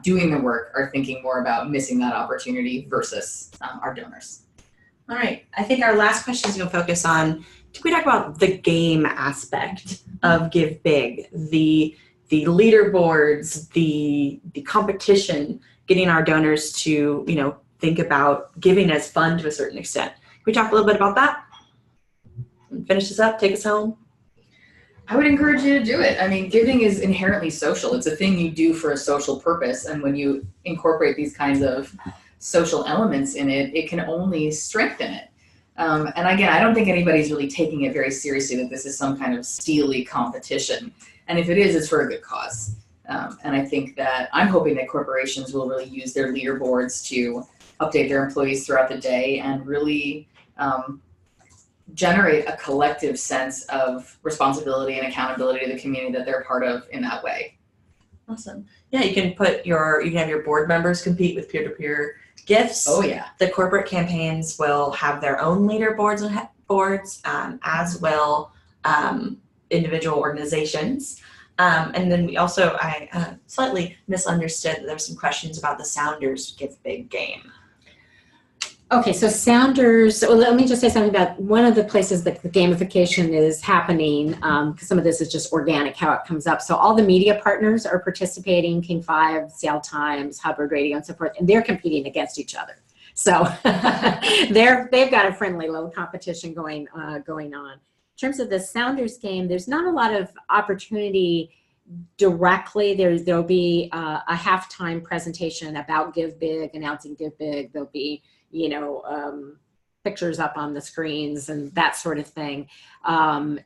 doing the work are thinking more about missing that opportunity versus our donors. All right. I think our last question is going to focus on, can we talk about the game aspect of GiveBIG, the leaderboards, the competition, getting our donors to, think about giving as fun to a certain extent. Can we talk a little bit about that? Finish this up, take us home. I would encourage you to do it. I mean, giving is inherently social. It's a thing you do for a social purpose. And when you incorporate these kinds of social elements in it, it can only strengthen it. And again, I don't think anybody's really taking it very seriously that this is some kind of steely competition. And if it is, it's for a good cause. And I think that I'm hoping that corporations will really use their leaderboards to update their employees throughout the day and really generate a collective sense of responsibility and accountability to the community that they're part of in that way. Awesome. Yeah, you can have your board members compete with peer-to-peer gifts. Oh yeah. The corporate campaigns will have their own leaderboards and boards, as will individual organizations. And then we also, I slightly misunderstood that there were some questions about the Sounders GiveBIG game. Okay, so Sounders, well, let me just say something about one of the places that the gamification is happening, because some of this is just organic, how it comes up. So all the media partners are participating, King 5, Seattle Times, Hubbard Radio, and so forth, and they're competing against each other. So they've got a friendly little competition going on. In terms of the Sounders game, there's not a lot of opportunity directly. There'll be a halftime presentation about GiveBIG, announcing GiveBIG. There'll be pictures up on the screens and that sort of thing. I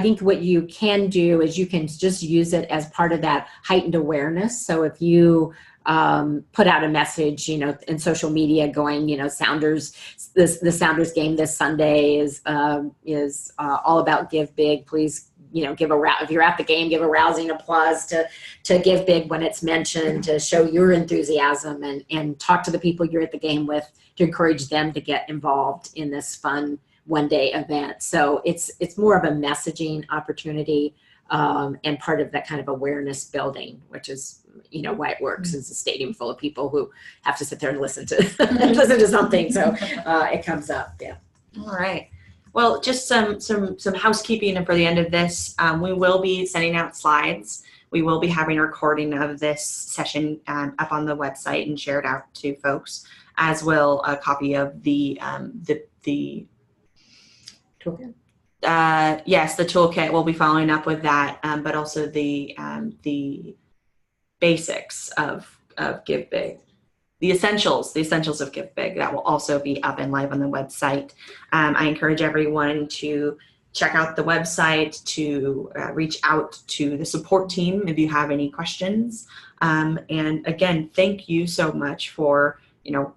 think what you can do is you can just use it as part of that heightened awareness. So if you put out a message, in social media going, Sounders, the Sounders game this Sunday is all about GiveBIG. Please, if you're at the game, give a rousing applause to GiveBIG when it's mentioned, to show your enthusiasm and talk to the people you're at the game with to encourage them to get involved in this fun one-day event. So it's more of a messaging opportunity and part of that kind of awareness building, which is why it works. It's a stadium full of people who have to sit there and listen to something. So it comes up. Yeah. All right. Well, just some housekeeping for the end of this. We will be sending out slides. We will be having a recording of this session up on the website and shared out to folks, as will a copy of the Toolkit. Yes, the toolkit. We'll be following up with that, but also the basics of GiveBIG. The essentials of GiveBIG, that will also be up and live on the website. I encourage everyone to check out the website, to reach out to the support team if you have any questions. And again, thank you so much for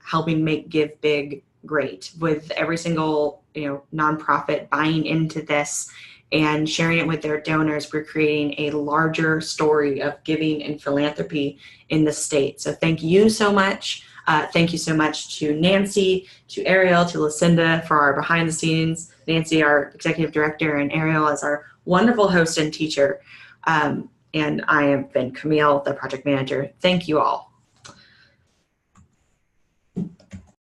helping make GiveBIG great, with every single nonprofit buying into this and sharing it with their donors. We're creating a larger story of giving and philanthropy in the state. So thank you so much. Thank you so much to Nancy, to Ariel, to Lucinda for our behind the scenes. Nancy, our executive director, and Ariel as our wonderful host and teacher. And I have been Camille, the project manager. Thank you all.